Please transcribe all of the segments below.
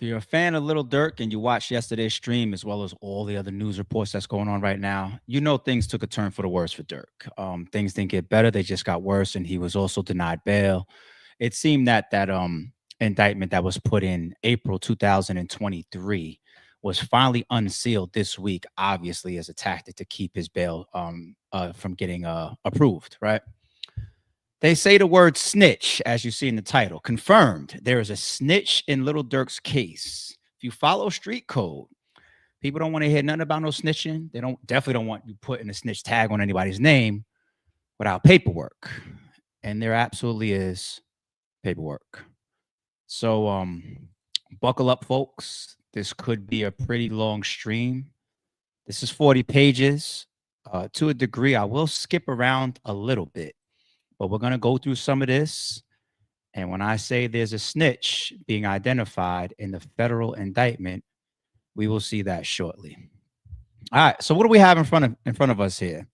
you're a fan of Little Durk and you watched yesterday's stream as well as all the other news reports that's going on right now, you know things took a turn for the worse for Durk. Things didn't get better; they just got worse, and he was also denied bail. It seemed that indictment that was put in April 2023 was finally unsealed this week, obviously as a tactic to keep his bail from getting approved. Right? They say the word snitch, as you see in the title. Confirmed. There is a snitch in Little Durk's case. If you follow street code, people don't want to hear nothing about no snitching. They definitely don't want you putting a snitch tag on anybody's name without paperwork. And there absolutely is paperwork. So buckle up, folks. This could be a pretty long stream. This is 40 pages. To a degree, I will skip around a little bit, but we're going to go through some of this. And when I say there's a snitch being identified in the federal indictment, we will see that shortly. All right. So what do we have in front of us here?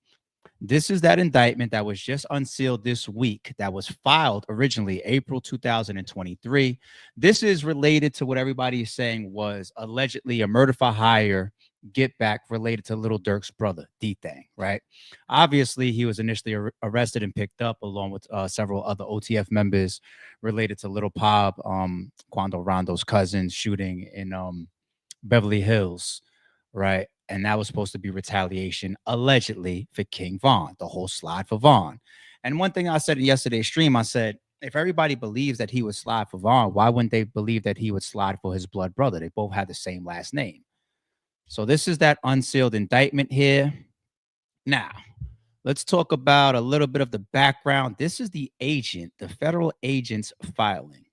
This is that indictment that was just unsealed this week that was filed originally April 2023. This is related to what everybody is saying was allegedly a murder for hire get back related to Little Durk's brother, D-Thang, right? Obviously, he was initially arrested and picked up along with several other OTF members related to Little Pop, Quando Rondo's cousin shooting in Beverly Hills, right? And that was supposed to be retaliation, allegedly, for King Von, the whole slide for Von. And one thing I said in yesterday's stream, I said, if everybody believes that he would slide for Von, why wouldn't they believe that he would slide for his blood brother? They both had the same last name. So this is that unsealed indictment here. Now, let's talk about a little bit of the background. This is the agent, the federal agent's filing.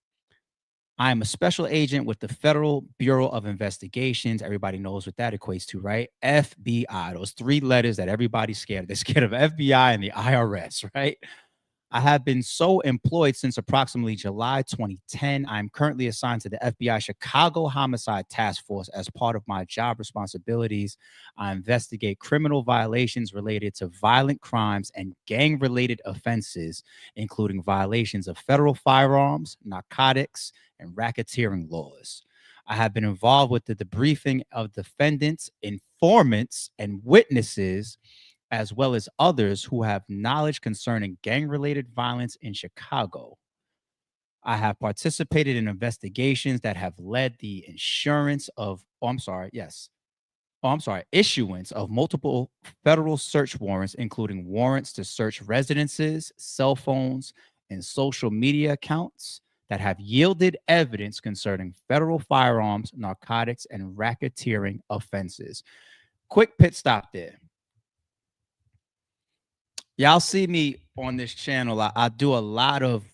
I am a special agent with the Federal Bureau of Investigations. Everybody knows what that equates to, right? FBI, those three letters that everybody's scared of. They're scared of FBI and the IRS, right? I have been so employed since approximately July 2010. I'm currently assigned to the FBI Chicago Homicide Task Force. As part of my job responsibilities, I investigate criminal violations related to violent crimes and gang-related offenses, including violations of federal firearms, narcotics, and racketeering laws. I have been involved with the debriefing of defendants, informants, and witnesses, as well as others who have knowledge concerning gang-related violence in Chicago. I have participated in investigations that have led the issuance of multiple federal search warrants, including warrants to search residences, cell phones, and social media accounts that have yielded evidence concerning federal firearms, narcotics, and racketeering offenses. Quick pit stop there. Y'all see me on this channel. I do a lot of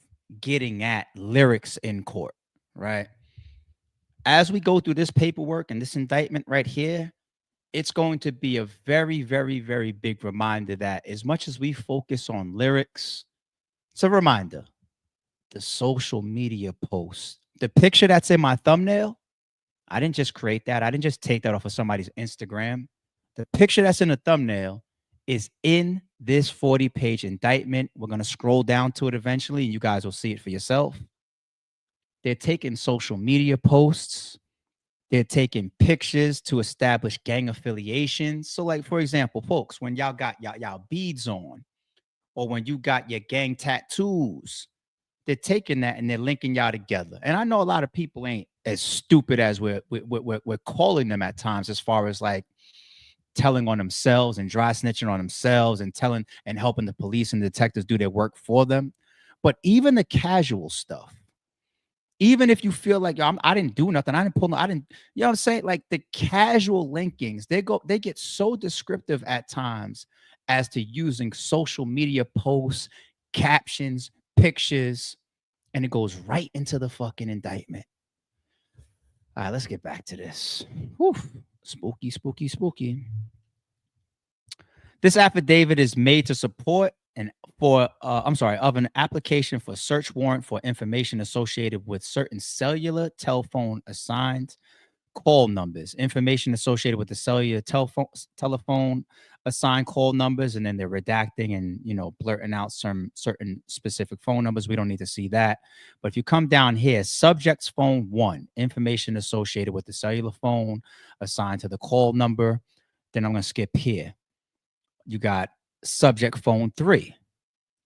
getting at lyrics in court, right? As we go through this paperwork and this indictment right here, it's going to be a very, very, very big reminder that as much as we focus on lyrics, it's a reminder. The social media post, the picture that's in my thumbnail, I didn't just create that. I didn't just take that off of somebody's Instagram. The picture that's in the thumbnail is in this 40-page indictment. We're going to scroll down to it eventually, and you guys will see it for yourself. They're taking social media posts. They're taking pictures to establish gang affiliations. So, like, for example, folks, when y'all got y'all beads on, or when you got your gang tattoos, they're taking that and they're linking y'all together. And I know a lot of people ain't as stupid as we're calling them at times, as far as like telling on themselves and dry snitching on themselves and telling and helping the police and detectives do their work for them. But even the casual stuff, even if you feel like, yo, I didn't do nothing, I didn't pull, I didn't, you know what I'm saying? Like the casual linkings, they get so descriptive at times as to using social media posts, captions, pictures, and it goes right into the fucking indictment. All right, let's get back to this. Whew. Spooky, spooky, spooky. This affidavit is made to support of an application for search warrant for information associated with certain cellular telephone assigned call numbers, information associated with the cellular telephone assigned call numbers, and then they're redacting and blurting out some certain specific phone numbers. We don't need to see that. But if you come down here, subject's phone 1, information associated with the cellular phone assigned to the call number. Then I'm going to skip here. You got subject phone 3.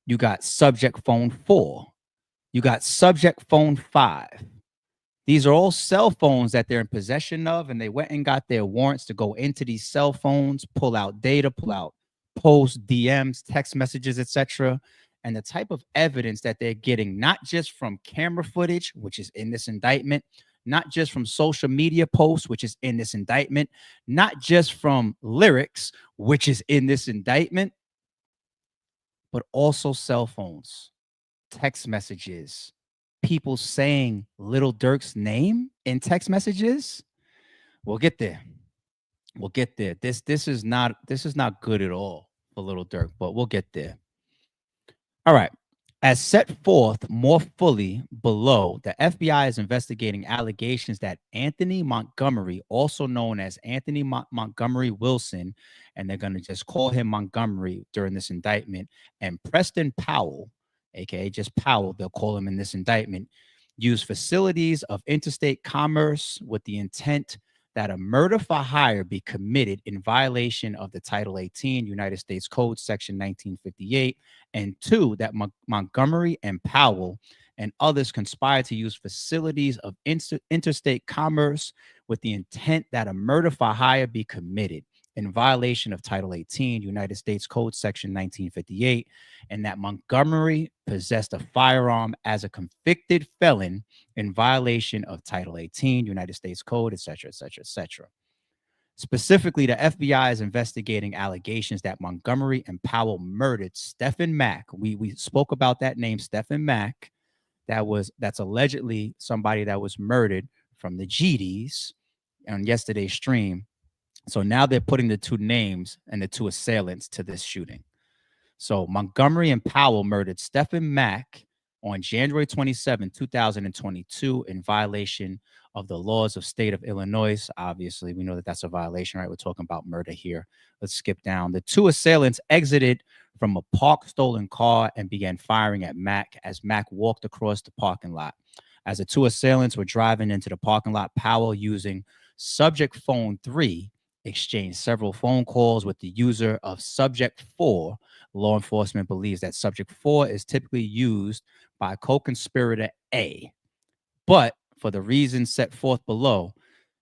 You got subject phone 4. You got subject phone 5. These are all cell phones that they're in possession of, and they went and got their warrants to go into these cell phones, pull out data, pull out posts, DMs, text messages, etc. And the type of evidence that they're getting, not just from camera footage, which is in this indictment, not just from social media posts, which is in this indictment, not just from lyrics, which is in this indictment, but also cell phones, text messages, people saying Lil Durk'S name in text messages. We'll get there. We'll get there. This is not good at all for Lil Durk, but we'll get there. All right. As set forth more fully below, the FBI is investigating allegations that Anthony Montgomery, also known as Anthony Montgomery Wilson, and they're going to just call him Montgomery during this indictment, and Preston Powell, aka just Powell, they'll call him in this indictment, used facilities of interstate commerce with the intent that a murder for hire be committed in violation of the Title 18 United States Code, Section 1958, and 2, that Montgomery and Powell and others conspired to use facilities of interstate commerce with the intent that a murder for hire be committed in violation of Title 18 United States Code, Section 1958, and that Montgomery possessed a firearm as a convicted felon in violation of Title 18 United States Code, etc., etc., etc. Specifically, the FBI is investigating allegations that Montgomery and Powell murdered Stephen Mack. We spoke about that name, Stephen Mack. That's allegedly somebody that was murdered from the GDs on yesterday's stream. So now they're putting the 2 names and the 2 assailants to this shooting. So Montgomery and Powell murdered Stephen Mack on January 27, 2022 in violation of the laws of state of Illinois. Obviously, we know that that's a violation, right? We're talking about murder here. Let's skip down. The 2 assailants exited from a parked stolen car and began firing at Mack as Mack walked across the parking lot. As the 2 assailants were driving into the parking lot, Powell, using subject phone 3, exchanged several phone calls with the user of subject 4. Law enforcement believes that subject 4 is typically used by co-conspirator A, but for the reasons set forth below,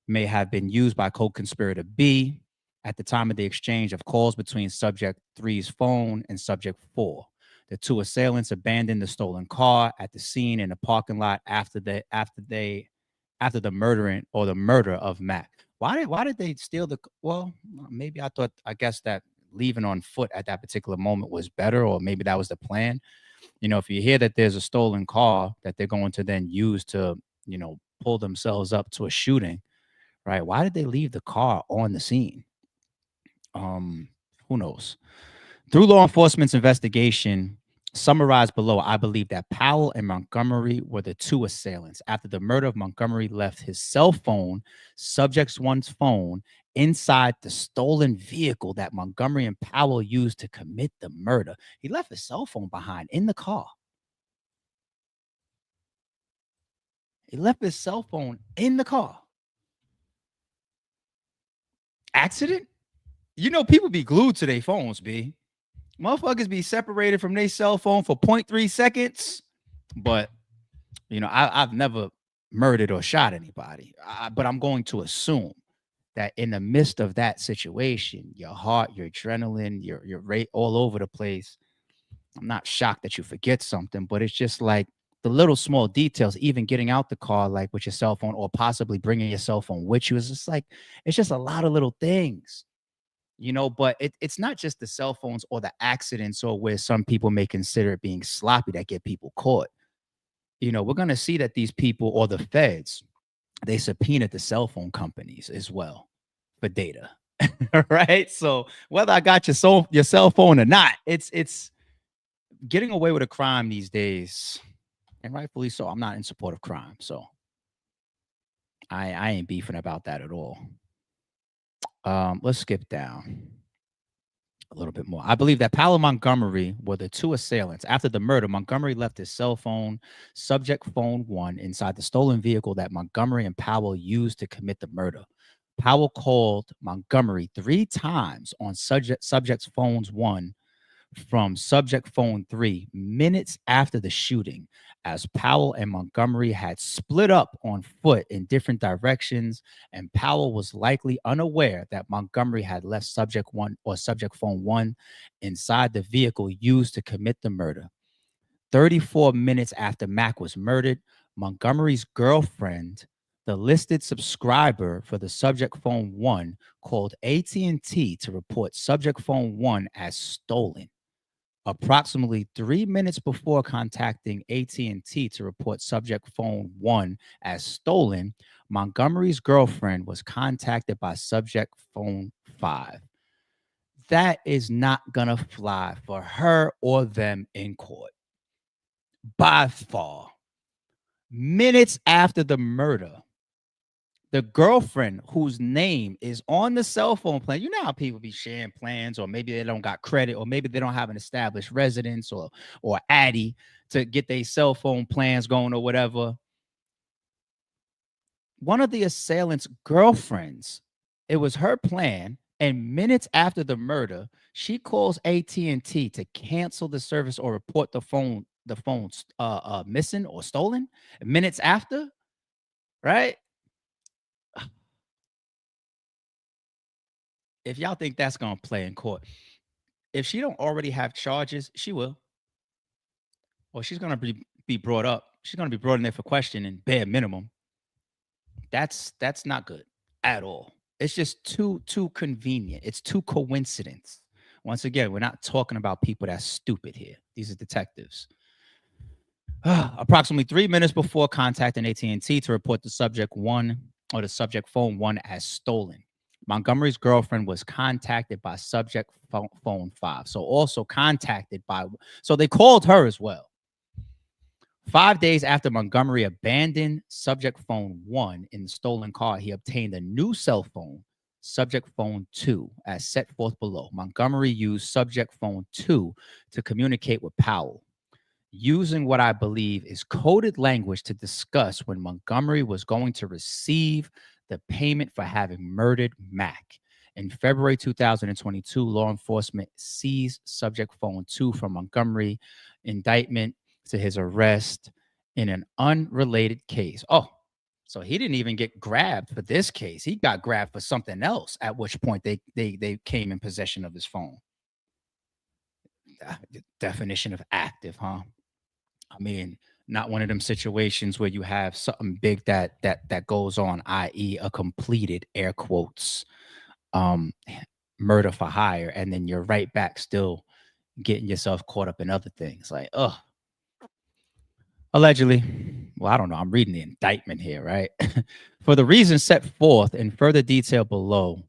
may have been used by co-conspirator B at the time of the exchange of calls between subject 3's phone and subject 4. The 2 assailants abandoned the stolen car at the scene in the parking lot after the murder of Mack. Why did they steal the? Well, maybe I guess that leaving on foot at that particular moment was better, or maybe that was the plan. If you hear that there's a stolen car that they're going to then use to, pull themselves up to a shooting, right? Why did they leave the car on the scene? Who knows? Through law enforcement's investigation, summarized below, I believe that Powell and Montgomery were the 2 assailants. After the murder of Montgomery left his cell phone, subject 1's phone, inside the stolen vehicle that Montgomery and Powell used to commit the murder. He left his cell phone behind in the car. He left his cell phone in the car. Accident? People be glued to their phones, B. Motherfuckers be separated from their cell phone for 0.3 seconds. But, I've never murdered or shot anybody. But I'm going to assume that in the midst of that situation, your heart, your adrenaline, your rate all over the place. I'm not shocked that you forget something, but it's just like the little small details, even getting out the car, like with your cell phone, or possibly bringing your cell phone with you. It's just like, it's just a lot of little things. But it's not just the cell phones or the accidents, or where some people may consider it being sloppy, that get people caught. We're going to see that these people, or the feds, they subpoenaed the cell phone companies as well for data. Right? So whether I got your cell phone or not, it's getting away with a crime these days, and rightfully so. I'm not in support of crime. So I ain't beefing about that at all. Let's skip down a little bit more. I believe that Powell and Montgomery were the two assailants. After the murder, Montgomery left his cell phone, subject phone one, inside the stolen vehicle that Montgomery and Powell used to commit the murder. Powell called Montgomery 3 times on subject's phones one from subject phone 3 minutes after the shooting, as Powell and Montgomery had split up on foot in different directions, and Powell was likely unaware that Montgomery had left subject one or subject phone one inside the vehicle used to commit the murder. 34 minutes after Mack was murdered, Montgomery's girlfriend, the listed subscriber for the subject phone one, called AT&T to report subject phone one as stolen. Approximately 3 minutes before contacting AT&T to report subject phone one as stolen, Montgomery's girlfriend was contacted by subject phone five. That is not gonna fly for her or them in court by far. Minutes after the murder, the girlfriend whose name is on the cell phone plan. You know how people be sharing plans, or maybe they don't got credit, or maybe they don't have an established residence or Addy to get their cell phone plans going or whatever. One of the assailant's girlfriends, it was her plan, and minutes after the murder, she calls AT&T to cancel the service or report the phone's missing or stolen. Minutes after, right? If y'all think that's gonna play in court, if she don't already have charges, she will. Or she's gonna be brought up. She's gonna be brought in there for questioning, bare minimum. That's not good at all. It's just too convenient. It's too coincidence. Once again, we're not talking about people that's stupid here. These are detectives. Approximately 3 minutes before contacting AT&T to report the subject one or the subject phone one as stolen, Montgomery's girlfriend was contacted by subject phone five. So also contacted by, so they called her as well. 5 days after Montgomery abandoned subject phone one in the stolen car, he obtained a new cell phone, subject phone two, as set forth below. Montgomery used subject phone two to communicate with Powell, using what I believe is coded language to discuss when Montgomery was going to receive the payment for having murdered Mack. In February 2022, law enforcement seized subject phone two from Montgomery, indictment to his arrest in an unrelated case. Oh, so he didn't even get grabbed for this case. He got grabbed for something else, at which point they came in possession of his phone. The definition of active, huh? I mean, not one of them situations where you have something big that goes on, i.e., a completed air quotes um murder for hire, and then you're right back still getting yourself caught up in other things. Like, oh, allegedly. Well, I don't know. I'm reading the indictment here, right? For the reasons set forth in further detail below,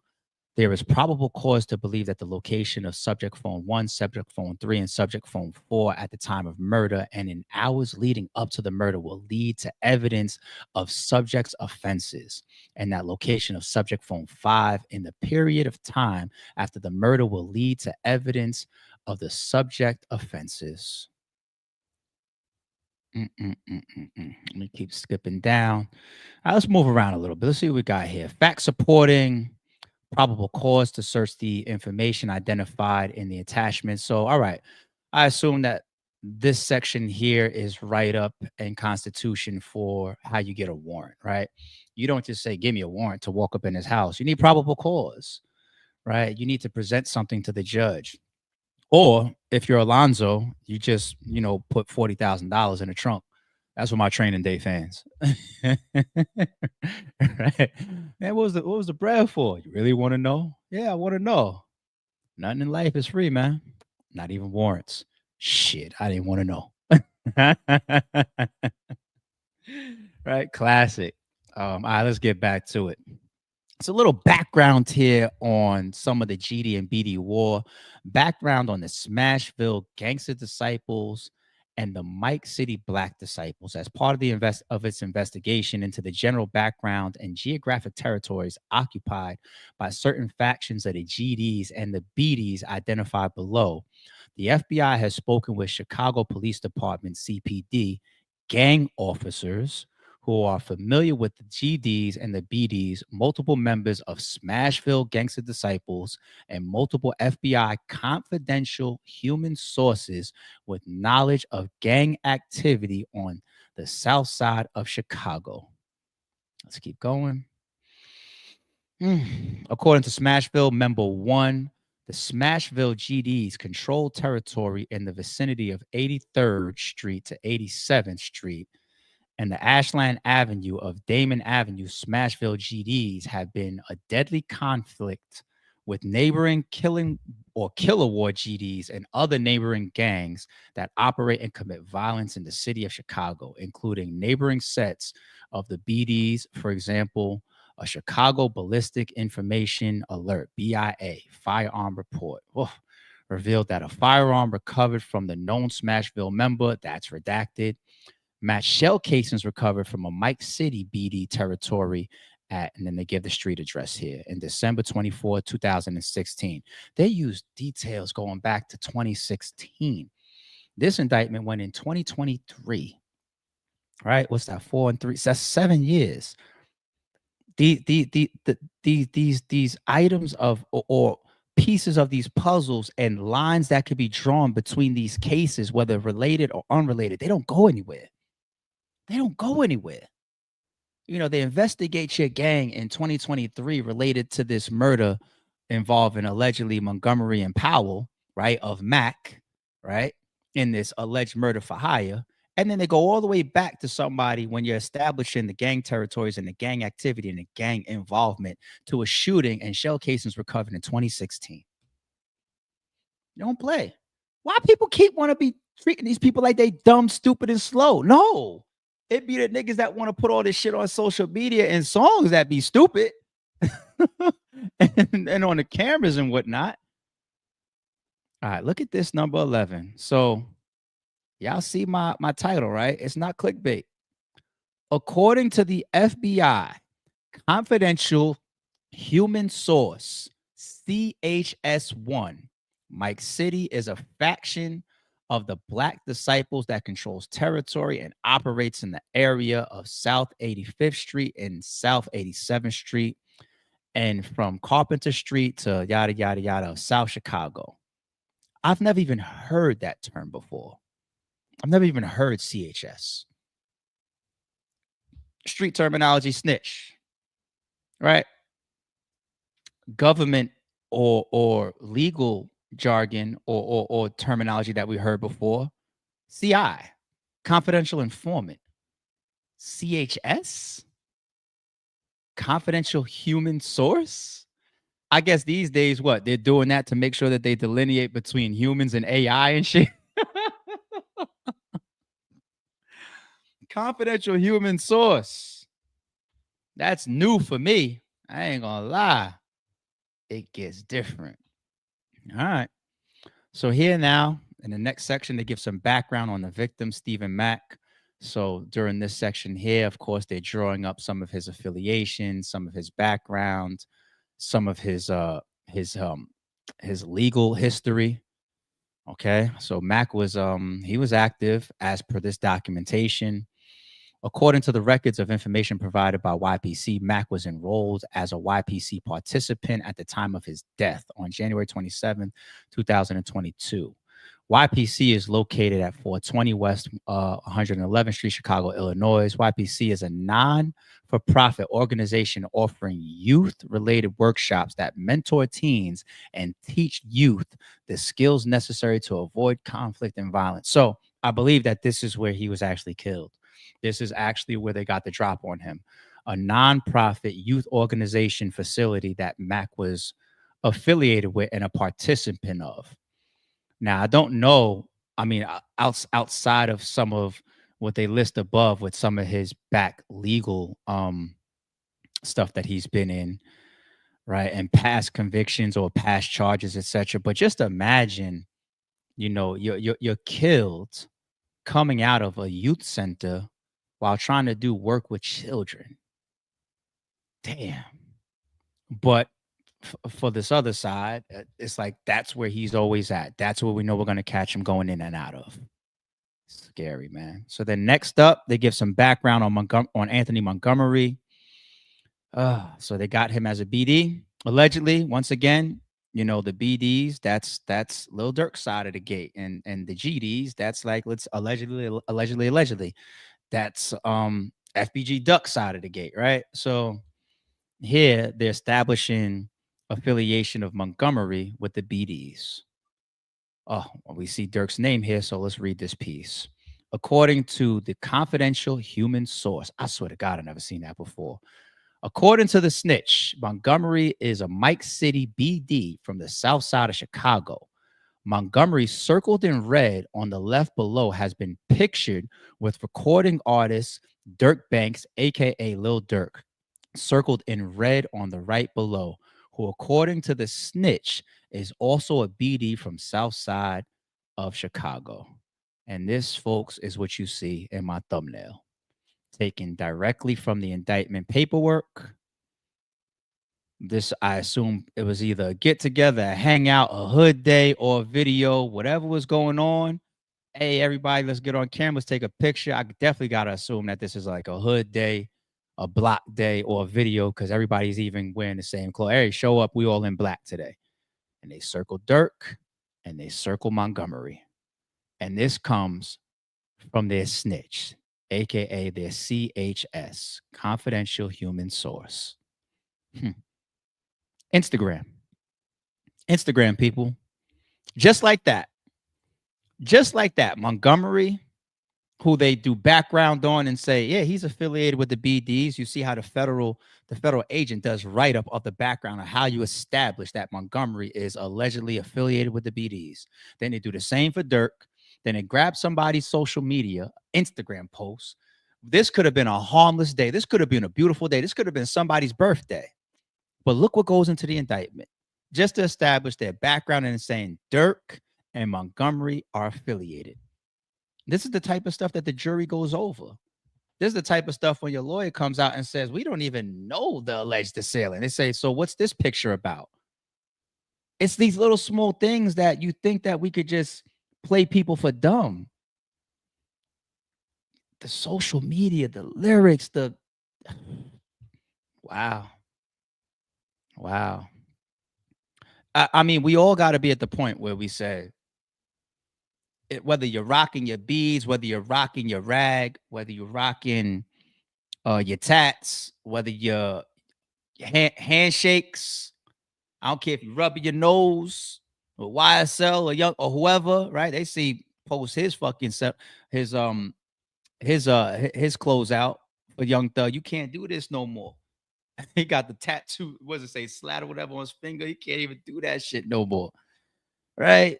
there is probable cause to believe that the location of subject phone one, subject phone three, and subject phone four at the time of murder and in hours leading up to the murder will lead to evidence of subject's offenses. And that location of subject phone five in the period of time after the murder will lead to evidence of the subject offenses. Let me keep skipping down. Let's move around a little bit. Let's see what we got here. Fact supporting probable cause to search the information identified in the attachment. So, all right, I assume that this section here is right up in Constitution for how you get a warrant, right? You don't just say, "Give me a warrant" to walk up in his house. You need probable cause, right? You need to present something to the judge. Or if you're Alonzo, you just, put $40,000 in the trunk. That's what my training day fans. Right? Man, what was the bread for? You really want to know? Yeah, I want to know. Nothing in life is free, man. Not even warrants. Shit, I didn't want to know. Right? Classic. All right, let's get back to it. It's a little background here on some of the GD and BD war, background on the Smashville Gangster Disciples, and the Mike City Black Disciples as part of its investigation into the general background and geographic territories occupied by certain factions of the GDs and the BDs identified below. The FBI has spoken with Chicago Police Department CPD gang officers who are familiar with the GDs and the BDs, multiple members of Smashville Gangster Disciples, and multiple FBI confidential human sources with knowledge of gang activity on the south side of Chicago. Let's keep going. According to Smashville Member 1, the Smashville GDs control territory in the vicinity of 83rd Street to 87th Street and the Ashland Avenue of Damon Avenue. Smashville GDs have been a deadly conflict with neighboring killing or killer war GDs and other neighboring gangs that operate and commit violence in the city of Chicago, including neighboring sets of the BDs. For example, a Chicago Ballistic Information Alert, BIA, firearm report revealed that a firearm recovered from the known Smashville member, that's redacted, matched shell casings recovered from a Mike City BD territory at, and then they give the street address here, in December 24, 2016. They used details going back to 2016. This indictment went in 2023, right? What's that, 4 and 3? So that's 7 years. These items of or pieces of these puzzles and lines that could be drawn between these cases, whether related or unrelated, they don't go anywhere. They don't go anywhere. You know, they investigate your gang in 2023 related to this murder involving allegedly Montgomery and Powell, right, of Mac, right, in this alleged murder for hire. And then they go all the way back to somebody when you're establishing the gang territories and the gang activity and the gang involvement to a shooting and shell casings recovered in 2016. You don't play. Why people keep want to be treating these people like they dumb, stupid, and slow? No. It be the niggas that want to put all this shit on social media and songs that be stupid and on the cameras and whatnot. All right, look at this number 11. So y'all see my title, right? It's not clickbait. According to the FBI, confidential human source, CHS1, Mike City is a faction of the Black Disciples that controls territory and operates in the area of South 85th Street and South 87th Street, and from Carpenter Street to yada, yada, yada of South Chicago. I've never even heard that term before. I've never even heard CHS. Street terminology, snitch, right? Government or legal jargon or terminology that we heard before, CI, confidential informant. CHS, confidential human source. I guess these days, what they're doing that to make sure that they delineate between humans and AI and shit. Confidential human source. That's new for me. I ain't gonna lie. It gets different. All right. So here now, in the next section, they give some background on the victim, Stephen Mack. So during this section here, of course, they're drawing up some of his affiliations, some of his background, some of his legal history. Okay. So Mack was he was active as per this documentation. According to the records of information provided by YPC, Mack was enrolled as a YPC participant at the time of his death on January 27, 2022. YPC is located at 420 West 111th Street, Chicago, Illinois. YPC is a non-for-profit organization offering youth-related workshops that mentor teens and teach youth the skills necessary to avoid conflict and violence. So I believe that this is where he was actually killed. This is actually where they got the drop on him. A nonprofit youth organization facility that Mack was affiliated with and a participant of. Now, I don't know. I mean, outside of some of what they list above with some of his back legal stuff that he's been in, right, and past convictions or past charges, etc. But just imagine, you know, you're killed coming out of a youth center while trying to do work with children. Damn. But for this other side, it's like that's where he's always at. That's where we know we're going to catch him going in and out of. Scary, man. So then next up, they give some background on on Anthony Montgomery. So they got him as a BD. Allegedly, once again, you know, the BDs, that's Lil Durk's side of the gate. And the GDs, that's like let's allegedly. That's FBG Duck side of the gate, right? So here they're establishing affiliation of Montgomery with the BDs. Oh, well, we see Dirk's name here, so let's read this piece. According to the confidential human source, I swear to God, I've never seen that before. According to the snitch, Montgomery is a Mike City BD from the south side of Chicago. Montgomery, circled in red on the left below, has been pictured with recording artist Dirk Banks, aka Lil Durk, circled in red on the right below, who, according to the snitch, is also a BD from south side of Chicago. And this, folks, is what you see in my thumbnail, taken directly from the indictment paperwork. This, I assume it was either a get together, a hangout, a hood day, or a video, whatever was going on. Hey, everybody, let's get on camera, let's take a picture. I definitely got to assume that this is like a hood day, a block day, or a video because everybody's even wearing the same clothes. Hey, show up. We all in black today. And they circle Dirk and they circle Montgomery. And this comes from their snitch, aka their CHS, confidential human source. Instagram. Instagram, people. Just like that. Just like that. Montgomery, who they do background on and say, yeah, he's affiliated with the BDs. You see how the federal agent does write up of the background of how you establish that Montgomery is allegedly affiliated with the BDs. Then they do the same for Dirk. Then they grab somebody's social media, Instagram post. This could have been a harmless day. This could have been a beautiful day. This could have been somebody's birthday. But look what goes into the indictment. Just to establish their background and saying Dirk and Montgomery are affiliated. This is the type of stuff that the jury goes over. This is the type of stuff when your lawyer comes out and says, we don't even know the alleged assailant. They say, so what's this picture about? It's these little small things that you think that we could just play people for dumb. The social media, the lyrics, the wow. Wow. I mean, we all got to be at the point where we say, whether you're rocking your beads, whether you're rocking your rag, whether you're rocking your tats, whether your handshakes, I don't care if you're rubbing your nose or YSL or young or whoever, right? They see post his fucking self, his his clothes out for Young Thug. You can't do this no more. He got the tattoo, what does it say, slat or whatever on his finger. He can't even do that shit no more. Right?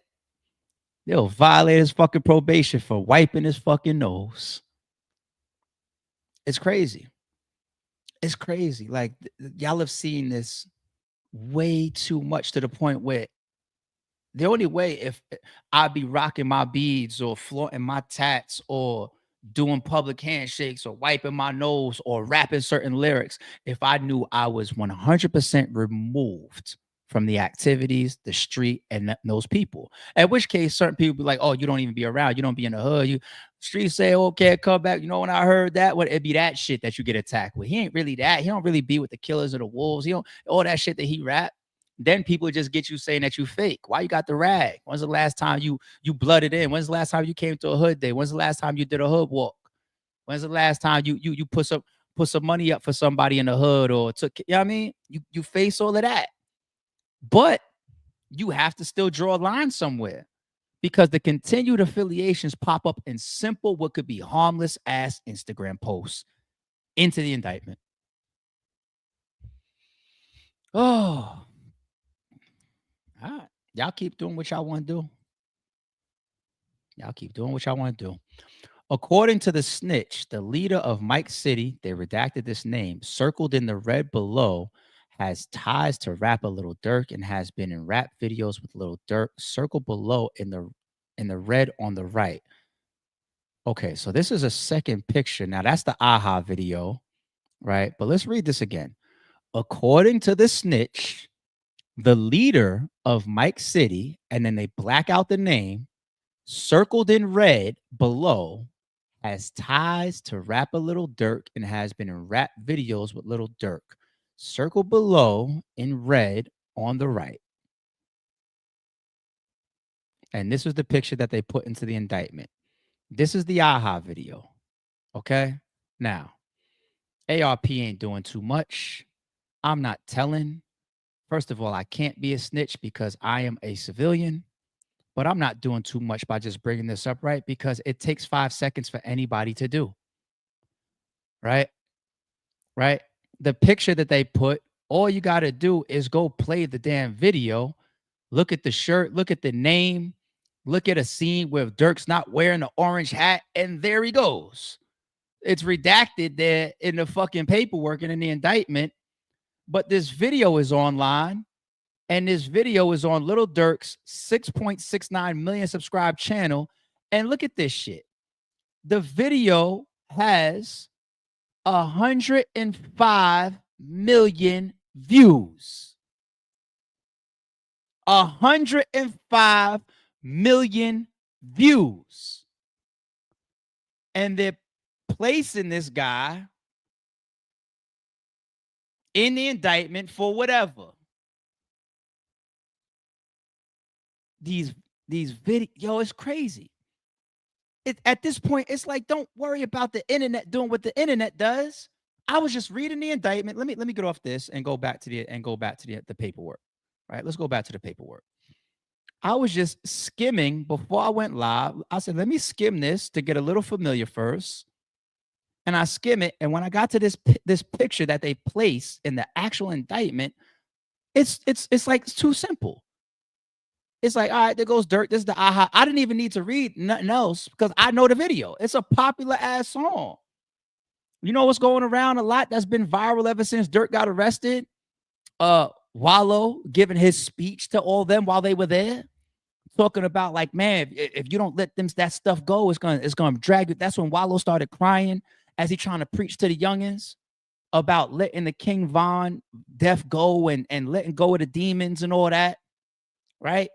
They'll violate his fucking probation for wiping his fucking nose. It's crazy. It's crazy. Like y'all have seen this way too much to the point where the only way if I'd be rocking my beads or flaunting my tats or doing public handshakes or wiping my nose or rapping certain lyrics if I knew I was 100% removed from the activities, the street, and those people. At which case, certain people be like, "Oh, you don't even be around. You don't be in the hood. You street say, okay, come back." You know, when I heard that, what it'd be that shit that you get attacked with. He ain't really that. He don't really be with the killers or the wolves. He don't all that shit that he rap. Then people just get you saying that you fake. Why you got the rag? When's the last time you blooded in? When's the last time you came to a hood day? When's the last time you did a hood walk? When's the last time you put some money up for somebody in the hood or took, you know what I mean? You face all of that. But you have to still draw a line somewhere because the continued affiliations pop up in simple, what could be harmless ass Instagram posts into the indictment. Oh, all right. Y'all keep doing what y'all want to do. Y'all keep doing what y'all want to do. According to the snitch, the leader of Mike City, they redacted this name, circled in the red below, has ties to rapper Lil Durk and has been in rap videos with Lil Durk, circled below in the red on the right. Okay, so this is a second picture. Now that's the aha video, right? But let's read this again. According to the snitch, the leader of Mike City, and then they black out the name, circled in red below, has ties to rapper Lil Durk and has been in rap videos with Lil Durk. Circle below in red on the right. And this is the picture that they put into the indictment. This is the aha video. Okay. Now, ARP ain't doing too much. I'm not telling. First of all, I can't be a snitch because I am a civilian, but I'm not doing too much by just bringing this up, right? Because it takes 5 seconds for anybody to do, right? Right? The picture that they put, all you got to do is go play the damn video, look at the shirt, look at the name, look at a scene where Dirk's not wearing the orange hat, and there he goes. It's redacted there in the fucking paperwork and in the indictment, but this video is online, and this video is on Lil Durk's 6.69 million subscribed channel. And look at this shit. The video has 105 million views. 105 million views. And they're placing this guy in the indictment for whatever. These videos, yo, it's crazy. At this point, it's like, don't worry about the internet doing what the internet does. I was just reading the indictment. Let me get off this and go back to the paperwork. Right? Let's go back to the paperwork. I was just skimming before I went live. I said, let me skim this to get a little familiar first. And I skim it. And when I got to this picture that they place in the actual indictment, it's like it's too simple. It's like, all right, there goes Durk. This is the aha. I didn't even need to read nothing else because I know the video. It's a popular ass song. You know what's going around a lot that's been viral ever since Durk got arrested? Wallow giving his speech to all them while they were there, talking about like, man, if you don't let that stuff go, it's gonna drag you. That's when Wallow started crying as he trying to preach to the youngins about letting the King Von death go and letting go of the demons and all that, right?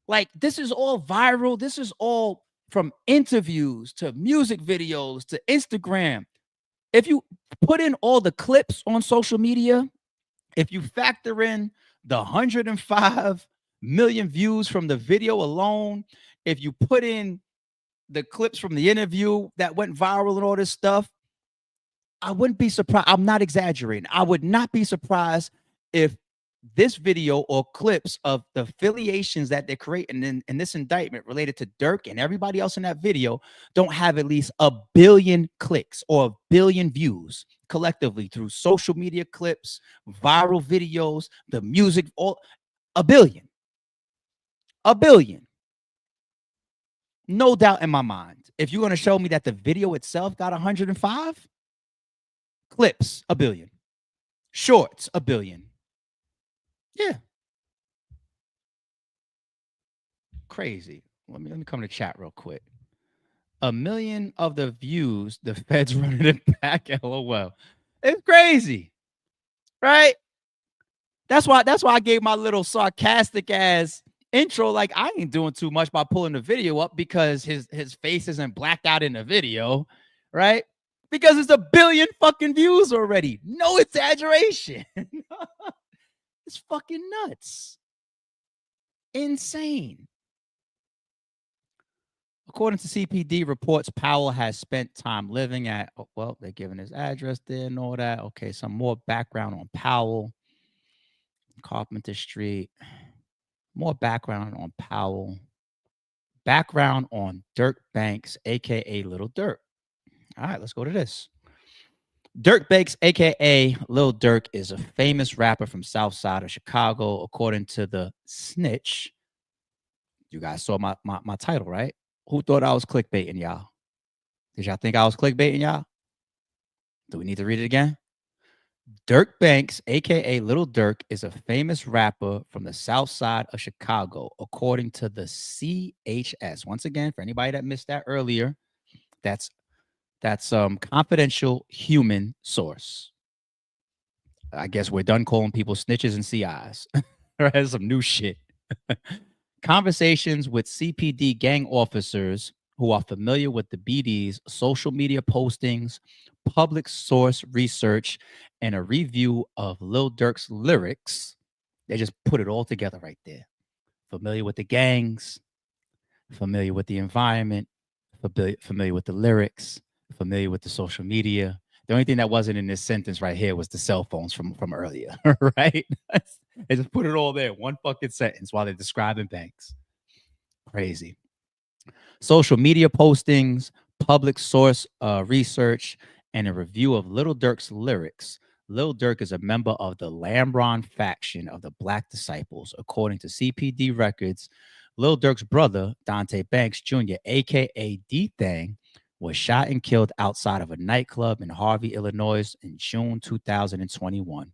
Like, this is all viral. This is all from interviews to music videos to Instagram. If you put in all the clips on social media, if you factor in the 105 million views from the video alone, if you put in the clips from the interview that went viral and all this stuff, I wouldn't be surprised. I'm not exaggerating. I would not be surprised if this video or clips of the affiliations that they're creating in this indictment related to Durk and everybody else in that video don't have at least 1 billion clicks or 1 billion views collectively through social media clips, viral videos, the music, all 1 billion. 1 billion. No doubt in my mind. If you're going to show me that the video itself got 105, clips, 1 billion. Shorts, 1 billion. Yeah. Crazy. Let me come to chat real quick. 1 million of the views, the feds running it back. LOL. It's crazy. Right? That's why I gave my little sarcastic ass intro. Like, I ain't doing too much by pulling the video up because his face isn't blacked out in the video, right? Because it's 1 billion fucking views already. No exaggeration. It's fucking nuts. Insane. According to CPD reports, Powell has spent time living at, well, they're giving his address there and all that. Okay, some more background on Powell. Carpenter Street. More background on Powell. Background on Durk Banks, a.k.a. Lil Durk. All right, let's go to this. Durk Banks, a.k.a. Lil Durk, is a famous rapper from South Side of Chicago. According to the snitch, you guys saw my title, right? Who thought I was clickbaiting, y'all? Did y'all think I was clickbaiting, y'all? Do we need to read it again? Durk Banks, a.k.a. Lil Durk, is a famous rapper from the South Side of Chicago, according to the CHS. Once again, for anybody that missed that earlier, That's confidential human source. I guess we're done calling people snitches and CIs. Right? Some new shit. Conversations with CPD gang officers who are familiar with the BD's social media postings, public source research, and a review of Lil Durk's lyrics. They just put it all together right there. Familiar with the gangs, familiar with the environment, familiar with the lyrics, familiar with the social media. The only thing that wasn't in this sentence right here was the cell phones from earlier, right? They just put it all there, one fucking sentence while they're describing banks. Crazy. Social media postings, public source research, and a review of Lil Durk's lyrics. Lil Durk is a member of the Lambron faction of the Black Disciples, according to CPD records. Lil Durk's brother, Dante Banks Jr., aka D-Thang, was shot and killed outside of a nightclub in Harvey, Illinois in June 2021.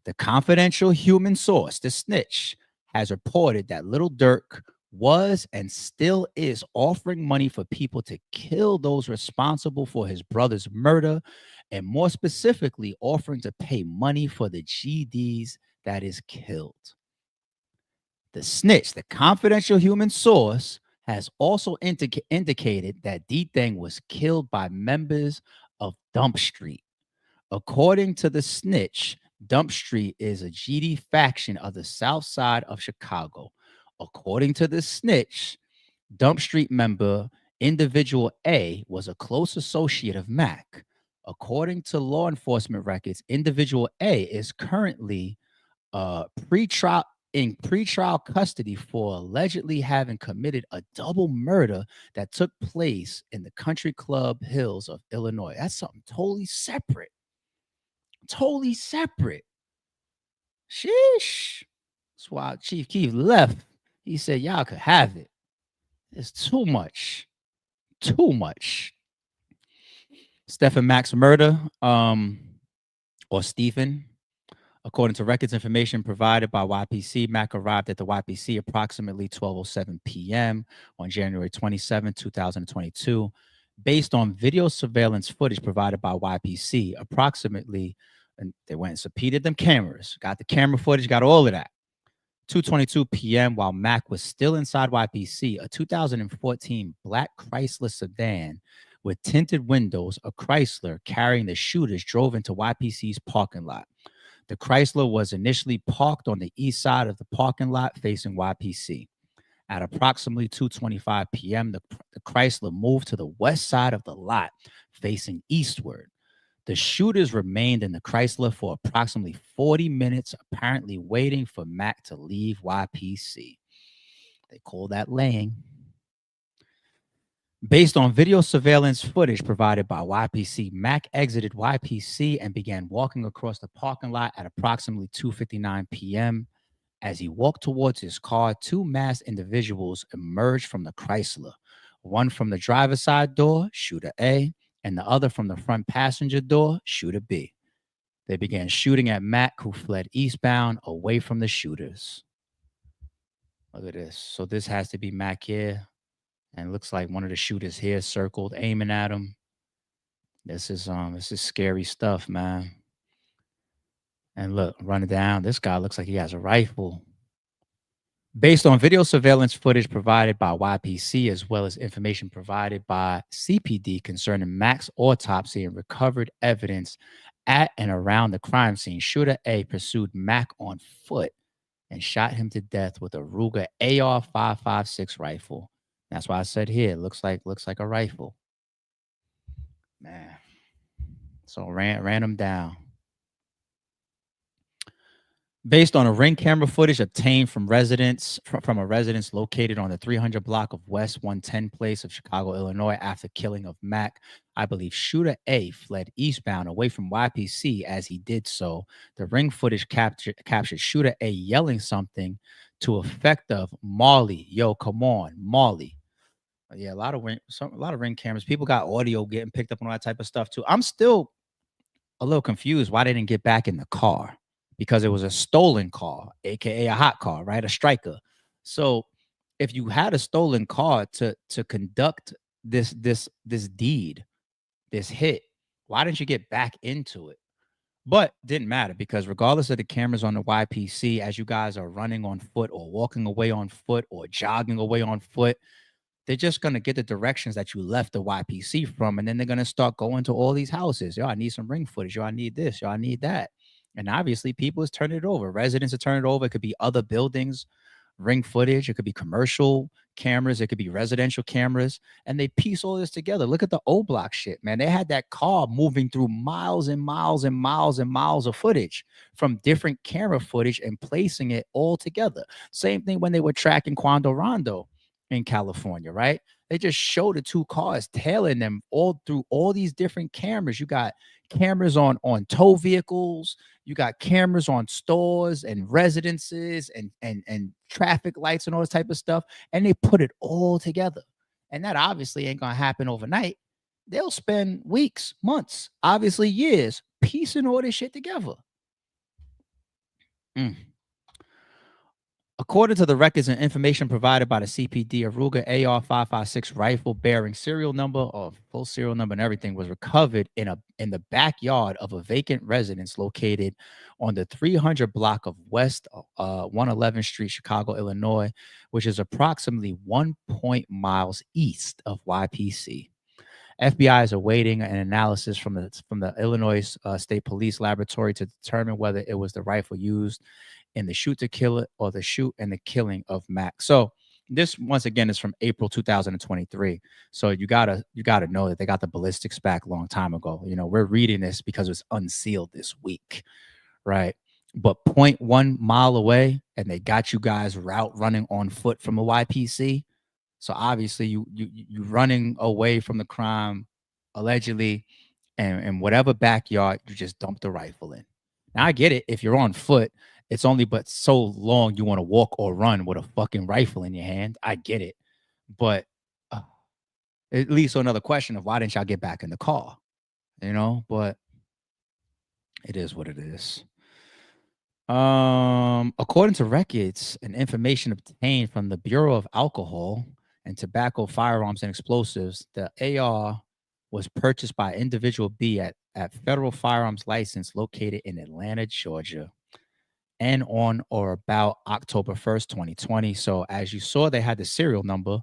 The confidential human source, the snitch, has reported that Lil Durk was and still is offering money for people to kill those responsible for his brother's murder, and more specifically, offering to pay money for the GDs that is killed. The snitch, the confidential human source, has also indicated that D-Thang was killed by members of Dump Street. According to the snitch, Dump Street is a GD faction of the South Side of Chicago. According to the snitch, Dump Street member Individual A was a close associate of Mac. According to law enforcement records, Individual A is currently pretrial in pretrial custody for allegedly having committed a double murder that took place in the Country Club Hills of Illinois. That's something totally separate. Totally separate. Sheesh. That's why Chief Keef left. He said, y'all could have it. It's too much. Too much. Stephen Mack's murder, or Stephen. According to records information provided by YPC, Mack arrived at the YPC approximately 12:07 p.m. on January 27, 2022. Based on video surveillance footage provided by YPC, approximately, and they went and subpoenaed them cameras, got the camera footage, got all of that. 2:22 p.m. while Mack was still inside YPC, a 2014 black Chrysler sedan with tinted windows, a Chrysler carrying the shooters, drove into YPC's parking lot. The Chrysler was initially parked on the east side of the parking lot facing YPC. At approximately 2:25 p.m., the Chrysler moved to the west side of the lot facing eastward. The shooters remained in the Chrysler for approximately 40 minutes, apparently waiting for Mack to leave YPC. They call that laying. Based on video surveillance footage provided by YPC, Mack exited YPC and began walking across the parking lot at approximately 2:59 p.m. As he walked towards his car, two masked individuals emerged from the Chrysler, one from the driver's side door, shooter A, and the other from the front passenger door, shooter B. They began shooting at Mack, who fled eastbound away from the shooters. Look at this. So this has to be Mack here. And it looks like one of the shooters here circled, aiming at him. This is scary stuff, man. And look, running down. This guy looks like he has a rifle. Based on video surveillance footage provided by YPC, as well as information provided by CPD concerning Mack's autopsy and recovered evidence at and around the crime scene, shooter A pursued Mack on foot and shot him to death with a Ruger AR-556 rifle. That's why I said here, it looks like a rifle. Man. So ran him down. Based on a Ring camera footage obtained from a residence located on the 300 block of West 110 Place of Chicago, Illinois, after killing of Mack, I believe shooter A fled eastbound away from YPC. As he did so, the Ring footage captured shooter A yelling something to effect of Marley, yo, come on, Marley. Yeah, a lot of Ring cameras. People got audio getting picked up on all that type of stuff too. I'm still a little confused why they didn't get back in the car, because it was a stolen car, aka a hot car, right? A striker. So if you had a stolen car to conduct this deed, this hit? Why didn't you get back into it? But didn't matter because regardless of the cameras on the YPC, as you guys are running on foot or walking away on foot or jogging away on foot, they're just gonna get the directions that you left the YPC from, and then they're gonna start going to all these houses. Yo, I need some ring footage. Yo, I need this. Yo, I need that. And obviously, people is turning it over. Residents are turning it over. It could be other buildings, ring footage. It could be commercial cameras. It could be residential cameras. And they piece all this together. Look at the O Block shit, man. They had that car moving through miles and miles and miles and miles of footage from different camera footage and placing it all together. Same thing when they were tracking Quando Rondo in California, right? They just showed the two cars, tailing them all through all these different cameras. You got cameras on tow vehicles, you got cameras on stores and residences and traffic lights and all this type of stuff, and they put it all together. And that obviously ain't gonna happen overnight. They'll spend weeks, months, obviously years, piecing all this shit together. Mm. According to the records and information provided by the CPD, a Ruger AR-556 rifle bearing serial number or full serial number and everything was recovered in the backyard of a vacant residence located on the 300 block of West 111th Street, Chicago, Illinois, which is approximately 1 miles east of YPC. FBI is awaiting an analysis from the Illinois State Police Laboratory to determine whether it was the rifle used in the shoot to kill it or the shoot and the killing of Mac. So this once again is from April 2023. So you gotta know that they got the ballistics back a long time ago. You know, we're reading this because it's unsealed this week, right? But 0.1 mile away, and they got you guys route running on foot from a YPC. So obviously you running away from the crime allegedly, and whatever backyard you just dump the rifle in. Now I get it. If you're on foot, it's only but so long you want to walk or run with a fucking rifle in your hand. I get it, but uh, it leads to another question of why didn't y'all get back in the car? You know, but it is what it is. According to records and information obtained from the Bureau of Alcohol and Tobacco, Firearms, and Explosives, the AR was purchased by individual B at Federal Firearms License located in Atlanta, Georgia, and on or about October 1st, 2020. So as you saw, they had the serial number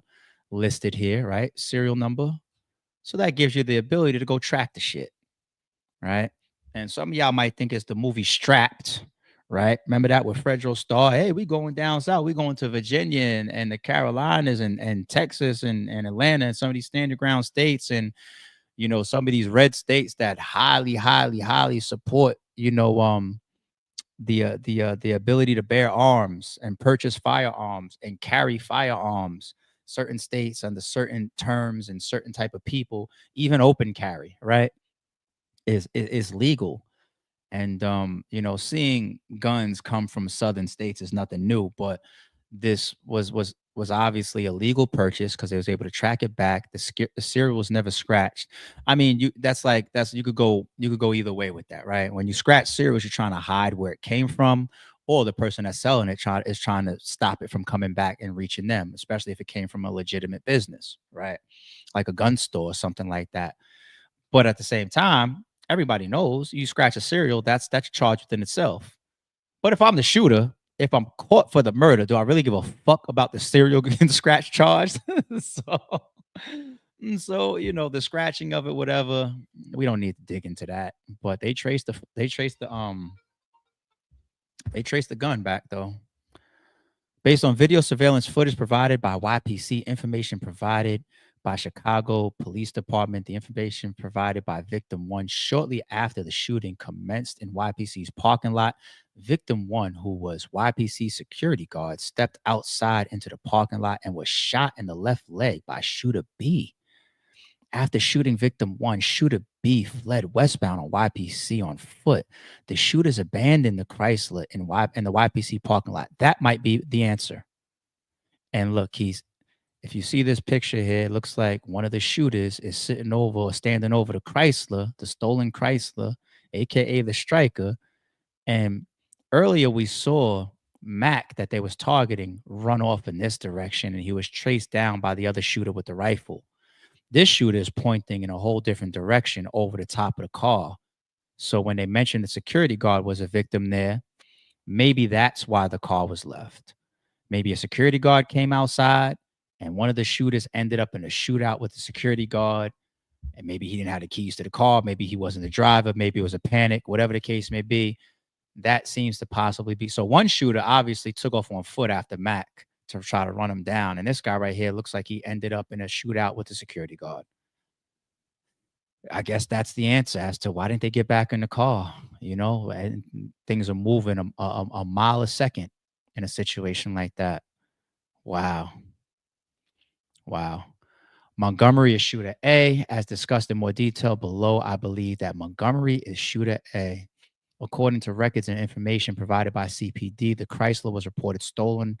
listed here, right? Serial number. So that gives you the ability to go track the shit, right? And some of y'all might think it's the movie Strapped, right? Remember that with Fredro Starr? Hey, we going down south. We going to Virginia and the Carolinas and Texas and Atlanta and some of these standard ground states and you know some of these red states that highly, highly, highly support the ability to bear arms and purchase firearms and carry firearms. Certain states under certain terms and certain type of people, even open carry, right? Is legal. And seeing guns come from southern states is nothing new, but this was obviously a legal purchase because they was able to track it back. The serial was never scratched. I mean, that's you could go either way with that, right? When you scratch serials, you're trying to hide where it came from, or the person that's selling it is trying to stop it from coming back and reaching them, especially if it came from a legitimate business, right? Like a gun store or something like that. But at the same time, everybody knows you scratch a serial, that's a charge within itself. But if I'm the shooter, if I'm caught for the murder, do I really give a fuck about the serial getting scratch charged? so, the scratching of it, whatever, we don't need to dig into that. But they traced the gun back though. Based on video surveillance footage provided by YPC, information provided by Chicago Police Department, the information provided by victim one shortly after the shooting commenced in YPC's parking lot. Victim one, who was YPC security guard, stepped outside into the parking lot and was shot in the left leg by shooter B. After shooting victim one, shooter B fled westbound on YPC on foot. The shooters abandoned the Chrysler in the YPC parking lot. That might be the answer. And look, if you see this picture here, it looks like one of the shooters is sitting over or standing over the Chrysler, the stolen Chrysler, aka the striker. And earlier we saw Mac that they was targeting run off in this direction, and he was traced down by the other shooter with the rifle. This shooter is pointing in a whole different direction over the top of the car. So when they mentioned the security guard was a victim there, maybe that's why the car was left. Maybe a security guard came outside and one of the shooters ended up in a shootout with the security guard. And maybe he didn't have the keys to the car. Maybe he wasn't the driver. Maybe it was a panic, whatever the case may be. That seems to possibly be. So one shooter obviously took off on foot after Mac to try to run him down. And this guy right here looks like he ended up in a shootout with the security guard. I guess that's the answer as to why didn't they get back in the car? And things are moving a mile a second in a situation like that. Wow. Wow. Montgomery is shooter A. As discussed in more detail below, I believe that Montgomery is shooter A. According to records and information provided by CPD, the Chrysler was reported stolen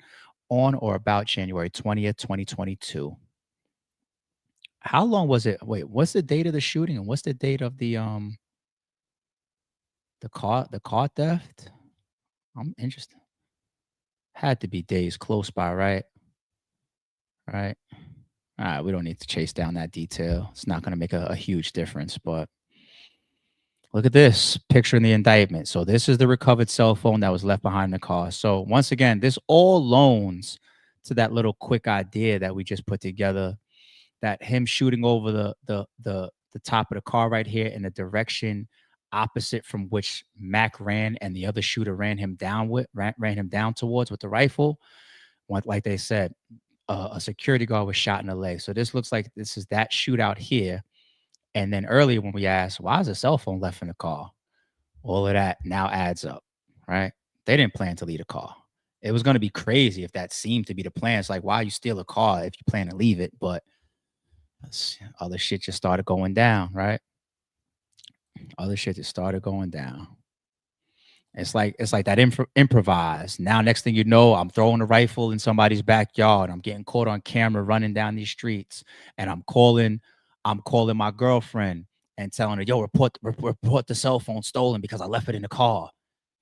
on or about January 20th, 2022. How long was it? Wait, what's the date of the shooting and what's the date of the car theft? I'm interested. Had to be days close by, right? Right. All right, we don't need to chase down that detail. It's not going to make a huge difference, but look at this picture in the indictment. So this is the recovered cell phone that was left behind in the car. So once again, this all loans to that little quick idea that we just put together, that him shooting over the top of the car right here in the direction opposite from which Mac ran and the other shooter ran him down towards with the rifle. Like they said, a security guard was shot in the leg. So this looks like this is that shootout here. And then earlier when we asked, why is a cell phone left in the car? All of that now adds up, right? They didn't plan to leave a car. It was going to be crazy if that seemed to be the plan. It's like, why you steal a car if you plan to leave it? But other shit just started going down, right? Other shit just started going down. It's like that improvised. Now, next thing you know, I'm throwing a rifle in somebody's backyard. I'm getting caught on camera running down these streets, and I'm calling my girlfriend and telling her, "Yo, report the cell phone stolen because I left it in the car."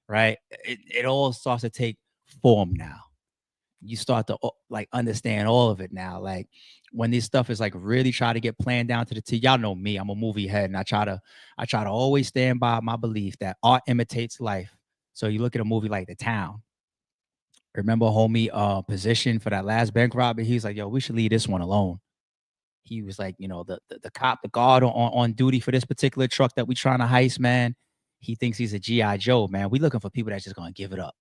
Right? It all starts to take form now. You start to like understand all of it now. Like when this stuff is like really try to get planned down to the T. Y'all know me. I'm a movie head, and I try to always stand by my belief that art imitates life. So you look at a movie like The Town. Remember homie position for that last bank robbery? He's like, yo, we should leave this one alone. He was like, the cop, the guard on duty for this particular truck that we trying to heist, man. He thinks he's a G.I. Joe, man. We looking for people that's just gonna give it up.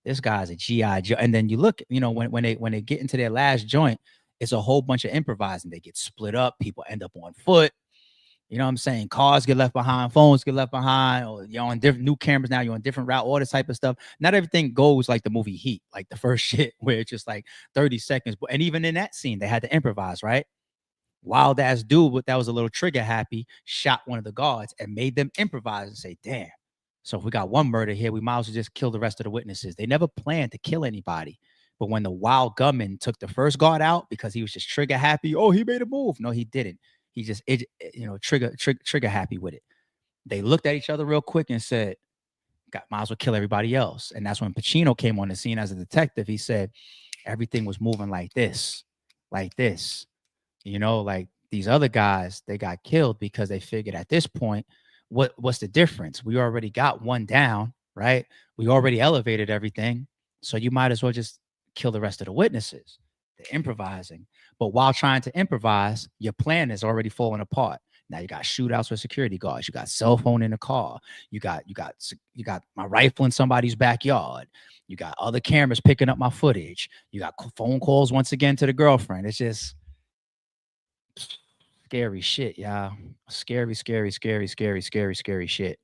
This guy's a G.I. Joe. And then you look, when they get into their last joint, it's a whole bunch of improvising. They get split up, people end up on foot. You know what I'm saying? Cars get left behind, phones get left behind, or you're on different new cameras now, you're on different route, all this type of stuff. Not everything goes like the movie Heat, like the first shit where it's just like 30 seconds. And even in that scene, they had to improvise, right? Wild ass dude, but that was a little trigger happy, shot one of the guards and made them improvise and say, damn. So if we got one murder here, we might as well just kill the rest of the witnesses. They never planned to kill anybody. But when the wild gunman took the first guard out because he was just trigger happy, oh, he made a move. No, he didn't. He just trigger happy with it. They looked at each other real quick and said, "God, might as well kill everybody else." And that's when Pacino came on the scene as a detective. He said everything was moving like this, like this. Like these other guys, they got killed because they figured at this point, what's the difference? We already got one down, right? We already elevated everything. So you might as well just kill the rest of the witnesses. They're improvising. But while trying to improvise, your plan is already falling apart. Now you got shootouts with security guards. You got cell phone in the car. You got my rifle in somebody's backyard. You got other cameras picking up my footage. You got phone calls once again to the girlfriend. It's just scary shit, y'all. Scary, scary, scary, scary, scary, scary shit.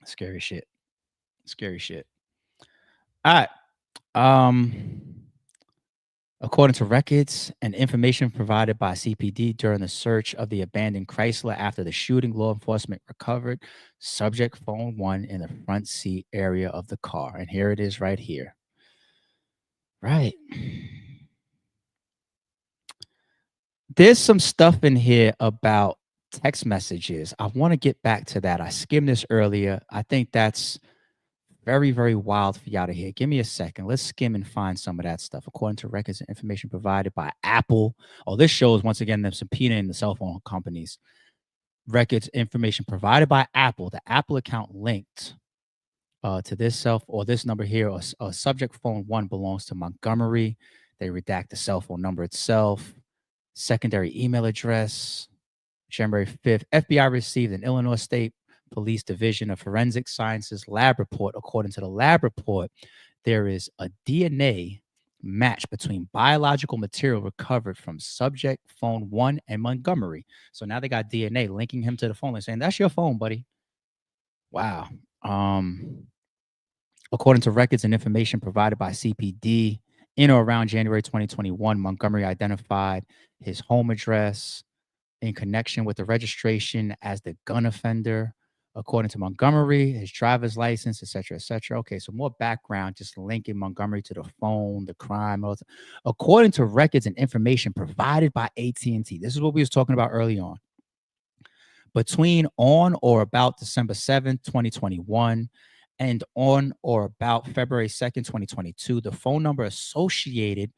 Scary shit. Scary shit. All right. According to records and information provided by CPD during the search of the abandoned Chrysler after the shooting, law enforcement recovered subject phone one in the front seat area of the car. And here it is right here. Right. There's some stuff in here about text messages. I want to get back to that. I skimmed this earlier. I think that's Very, very wild for y'all to hear. Give me a second. Let's skim and find some of that stuff. According to records and information provided by Apple. Oh, this shows once again them subpoenaing the cell phone companies. Records information provided by Apple. The Apple account linked to this this number here, or subject phone one belongs to Montgomery. They redact the cell phone number itself. Secondary email address. January 5th, FBI received an Illinois State Police Division of Forensic Sciences lab report. According to the lab report, there is a DNA match between biological material recovered from subject phone one and Montgomery. So now they got DNA linking him to the phone and saying, that's your phone, buddy. Wow. According to records and information provided by CPD, in or around January 2021, Montgomery identified his home address in connection with the registration as the gun offender. According to Montgomery, his driver's license, et cetera, et cetera. Okay, so more background, just linking Montgomery to the phone, the crime. According to records and information provided by AT&T, this is what we was talking about early on. Between on or about December 7th, 2021, and on or about February 2nd, 2022, the phone number associated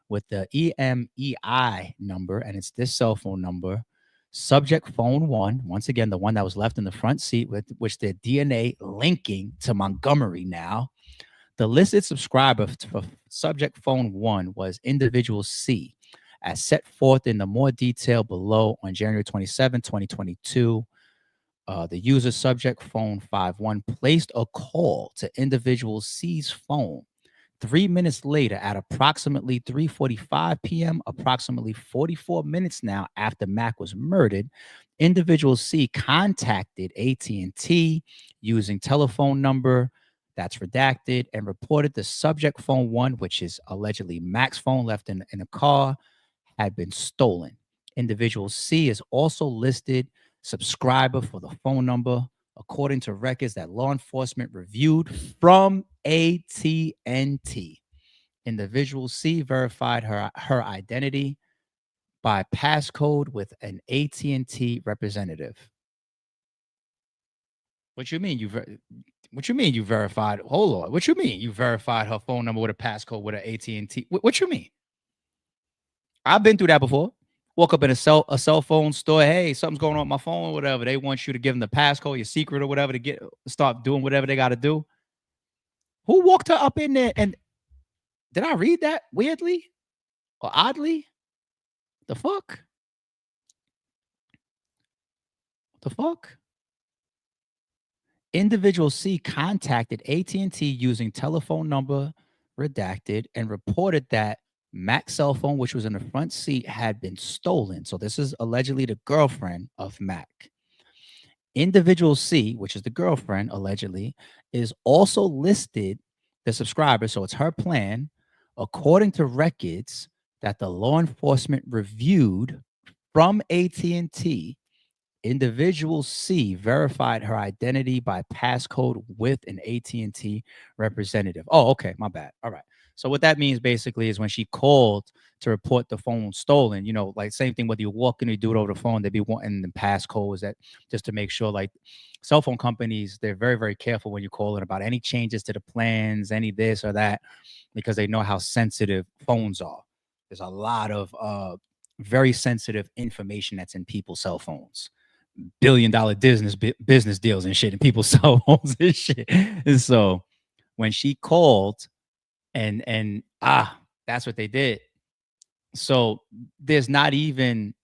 with the EMEI number, and it's this cell phone number, subject phone one, once again, the one that was left in the front seat, with which the DNA linking to Montgomery now. The listed subscriber for subject phone one was individual C, as set forth in the more detail below on January 27, 2022. The user subject phone 51 placed a call to individual C's phone 3 minutes later at approximately 3:45 p.m., approximately 44 minutes now after Mac was murdered. Individual C contacted AT&T using telephone number that's redacted and reported the subject phone one, which is allegedly Mac's phone left in a car, had been stolen. Individual C is also listed subscriber for the phone number, according to records that law enforcement reviewed from AT&T. Individual C verified her identity by passcode with an AT&T representative. What you mean what you mean you verified? Hold on. What you mean you verified her phone number with a passcode with an AT&T? What you mean? I've been through that before. Walk up in a cell phone store. Hey, something's going on with my phone or whatever. They want you to give them the passcode, your secret or whatever, to start doing whatever they got to do. Who walked her up in there? And did I read that weirdly or oddly? The fuck? The fuck? Individual C contacted AT&T using telephone number redacted and reported that Mac's cell phone, which was in the front seat, had been stolen. So this is allegedly the girlfriend of Mac. Individual C, which is the girlfriend, allegedly, is also listed the subscriber. So it's her plan, according to records that the law enforcement reviewed from AT&T. Individual C verified her identity by passcode with an AT&T representative. Oh, okay, my bad. All right. So what that means basically is when she called to report the phone stolen, like same thing, whether you walk in or you do it over the phone, they'd be wanting the passcodes that just to make sure, like cell phone companies, they're very, very careful when you call in about any changes to the plans, any this or that, because they know how sensitive phones are. There's a lot of very sensitive information that's in people's cell phones. Billion-dollar business deals and shit in people's cell phones and shit. And so when she called and that's what they did. So there's not even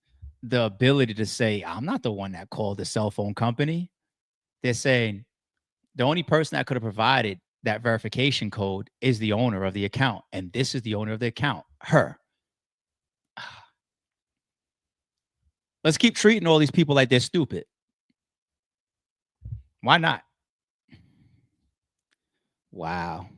the ability to say, I'm not the one that called the cell phone company. They're saying the only person that could have provided that verification code is the owner of the account. And this is the owner of the account, her. Let's keep treating all these people like they're stupid. Why not? Wow.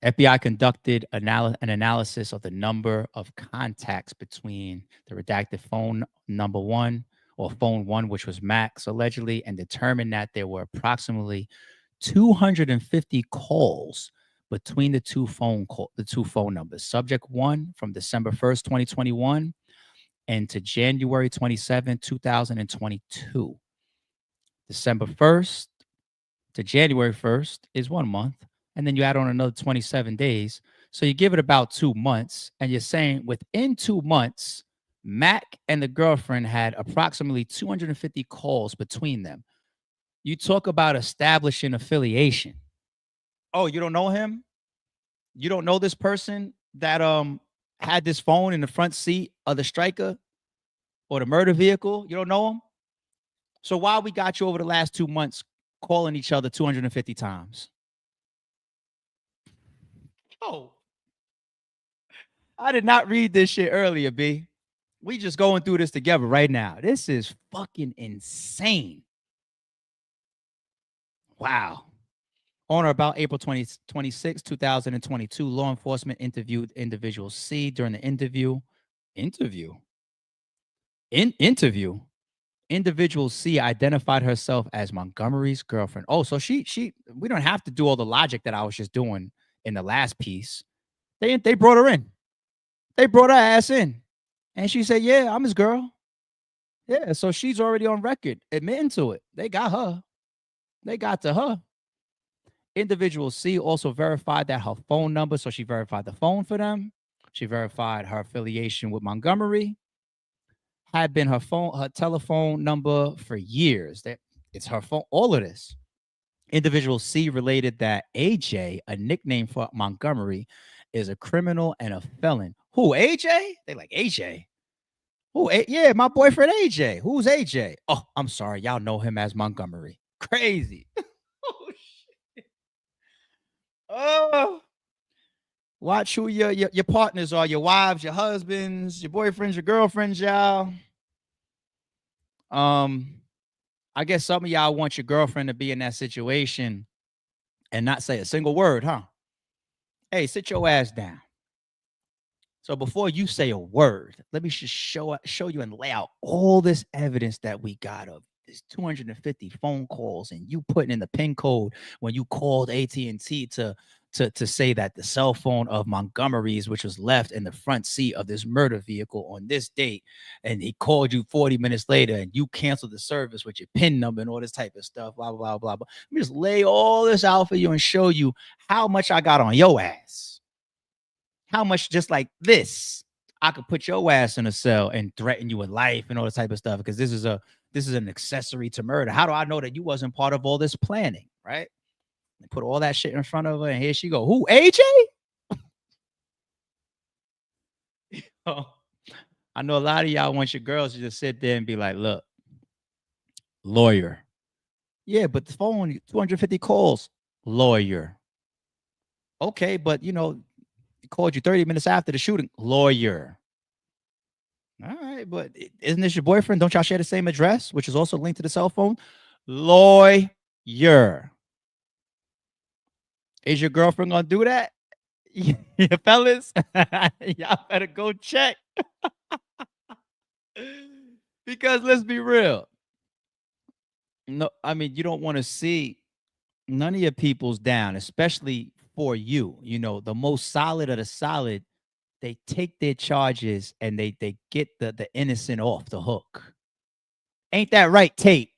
FBI conducted an analysis of the number of contacts between the redacted phone number one, or phone one, which was Max allegedly, and determined that there were approximately 250 calls between the two phone numbers. Subject one from December 1st, 2021, and to January 27, 2022. December 1st to January 1st is 1 month. and then you add on another 27 days. So you give it about 2 months, and you're saying within 2 months, Mac and the girlfriend had approximately 250 calls between them. You talk about establishing affiliation. Oh, you don't know him? You don't know this person that had this phone in the front seat of the striker or the murder vehicle? You don't know him? So why we got you over the last 2 months calling each other 250 times? Oh, I did not read this shit earlier, B. We just going through this together right now. This is fucking insane. Wow. On or about April 26, 2022, law enforcement interviewed individual C during the interview, interview. Individual C identified herself as Montgomery's girlfriend. Oh, so we don't have to do all the logic that I was just doing in the last piece. They brought her in. They brought her ass in. And she said, "Yeah, I'm his girl." Yeah, so she's already on record admitting to it. They got her. They got to her. Individual C also verified that her phone number, so she verified the phone for them. She verified her affiliation with Montgomery, had been her telephone number for years. That it's her phone, all of this. Individual C related that AJ, a nickname for Montgomery, is a criminal and a felon. Who, AJ? They like AJ. Who? Yeah, my boyfriend AJ. Who's AJ? Oh, I'm sorry. Y'all know him as Montgomery. Crazy. Oh, shit. Oh. Watch who your partners are, your wives, your husbands, your boyfriends, your girlfriends, y'all. I guess some of y'all want your girlfriend to be in that situation and not say a single word, huh? Hey, sit your ass down. So before you say a word, let me just show you and lay out all this evidence that we got of this 250 phone calls and you putting in the pin code when you called AT&T to say that the cell phone of Montgomery's, which was left in the front seat of this murder vehicle on this date, and he called you 40 minutes later and you canceled the service with your PIN number and all this type of stuff, blah, blah, blah, blah. Let me just lay all this out for you and show you how much I got on your ass. How much just like this, I could put your ass in a cell and threaten you with life and all this type of stuff because this is an accessory to murder. How do I know that you wasn't part of all this planning, right? They put all that shit in front of her, and here she go. Who, AJ? Oh, I know a lot of y'all want your girls to just sit there and be like, "Look, lawyer." Yeah, but the phone, 250 calls, lawyer. Okay, but he called you 30 minutes after the shooting, lawyer. All right, but isn't this your boyfriend? Don't y'all share the same address, which is also linked to the cell phone? Lawyer. Is your girlfriend gonna do that? Yeah, fellas, y'all better go check. Because let's be real. No, I mean, you don't want to see none of your people's down, especially for you. The most solid of the solid, they take their charges and they get the innocent off the hook. Ain't that right, Tate?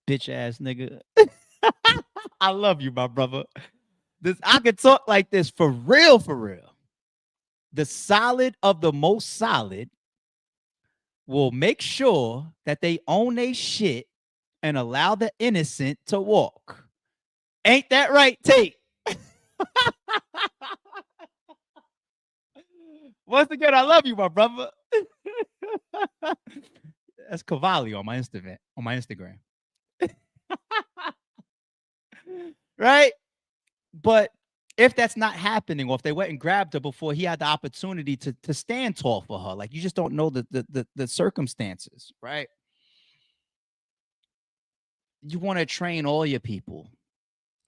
Bitch ass nigga. I love you, my brother. I could talk like this for real, for real. The solid of the most solid will make sure that they own their shit and allow the innocent to walk. Ain't that right, Tate? Once again, I love you, my brother. That's Cavalli on my Instagram. Right? But if that's not happening, or if they went and grabbed her before he had the opportunity to stand tall for her, like you just don't know the circumstances, right? You want to train all your people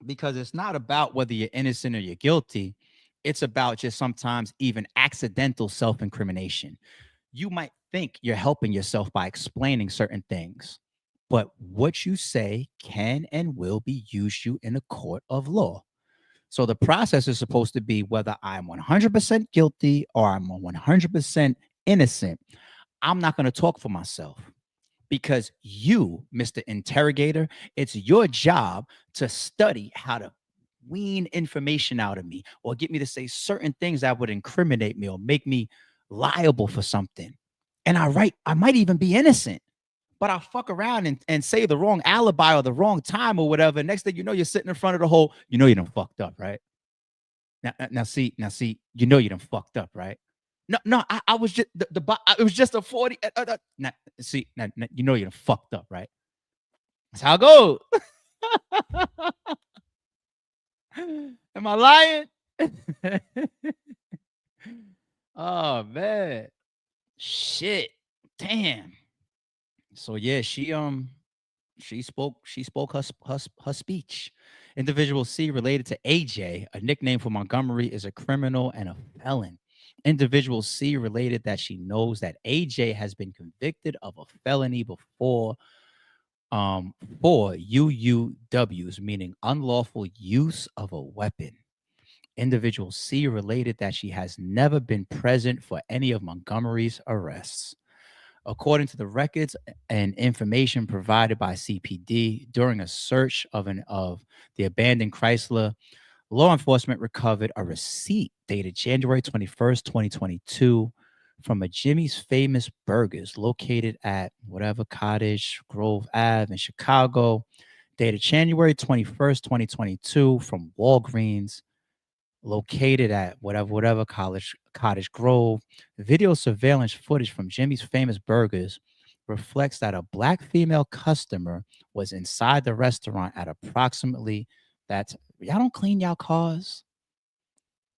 because it's not about whether you're innocent or you're guilty. It's about just sometimes even accidental self-incrimination. You might think you're helping yourself by explaining certain things, but what you say can and will be used you in a court of law. So the process is supposed to be whether I'm 100% guilty or I'm 100% innocent. I'm not going to talk for myself because you, Mr. Interrogator, it's your job to study how to wean information out of me or get me to say certain things that would incriminate me or make me liable for something. And I might even be innocent, but I fuck around and say the wrong alibi or the wrong time or whatever. Next thing you know, you're sitting in front of the whole, you done fucked up, right? Now see, you done fucked up, right? No, I was just it was just a 40. Now, see, now, you done fucked up, right? That's how it goes. Am I lying? Oh man. Shit. Damn. So yeah, she spoke her speech. Individual C related to AJ, a nickname for Montgomery, is a criminal and a felon. Individual C related that she knows that AJ has been convicted of a felony before um for UUWs, meaning unlawful use of a weapon. Individual C related that she has never been present for any of Montgomery's arrests. According to the records and information provided by CPD during a search of the abandoned Chrysler, law enforcement recovered a receipt dated January 21st, 2022 from a Jimmy's Famous Burgers located at whatever Cottage Grove Ave in Chicago, dated January 21st, 2022 from Walgreens located at whatever college Cottage Grove. Video surveillance footage from Jimmy's Famous Burgers reflects that a black female customer was inside the restaurant at approximately that y'all don't clean y'all cars.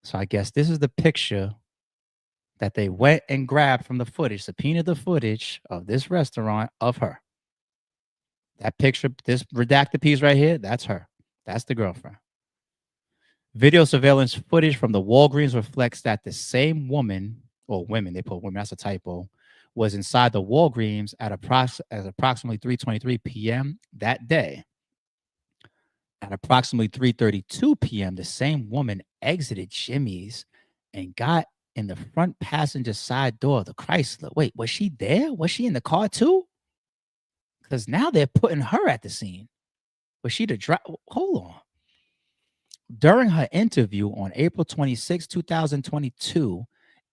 So I guess this is the picture that they went and grabbed from the footage, subpoenaed the footage of this restaurant of her. That picture, this redacted piece right here, that's her. That's the girlfriend. Video surveillance footage from the Walgreens reflects that the same woman or women, they put women, that's a typo, was inside the Walgreens at approximately 3:23 p.m. that day. At approximately 3:32 p.m., the same woman exited Jimmy's and got in the front passenger side door of the Chrysler. Wait, was she there? Was she in the car too? Because now they're putting her at the scene. Was she the driver? Hold on. During her interview on April 26, 2022,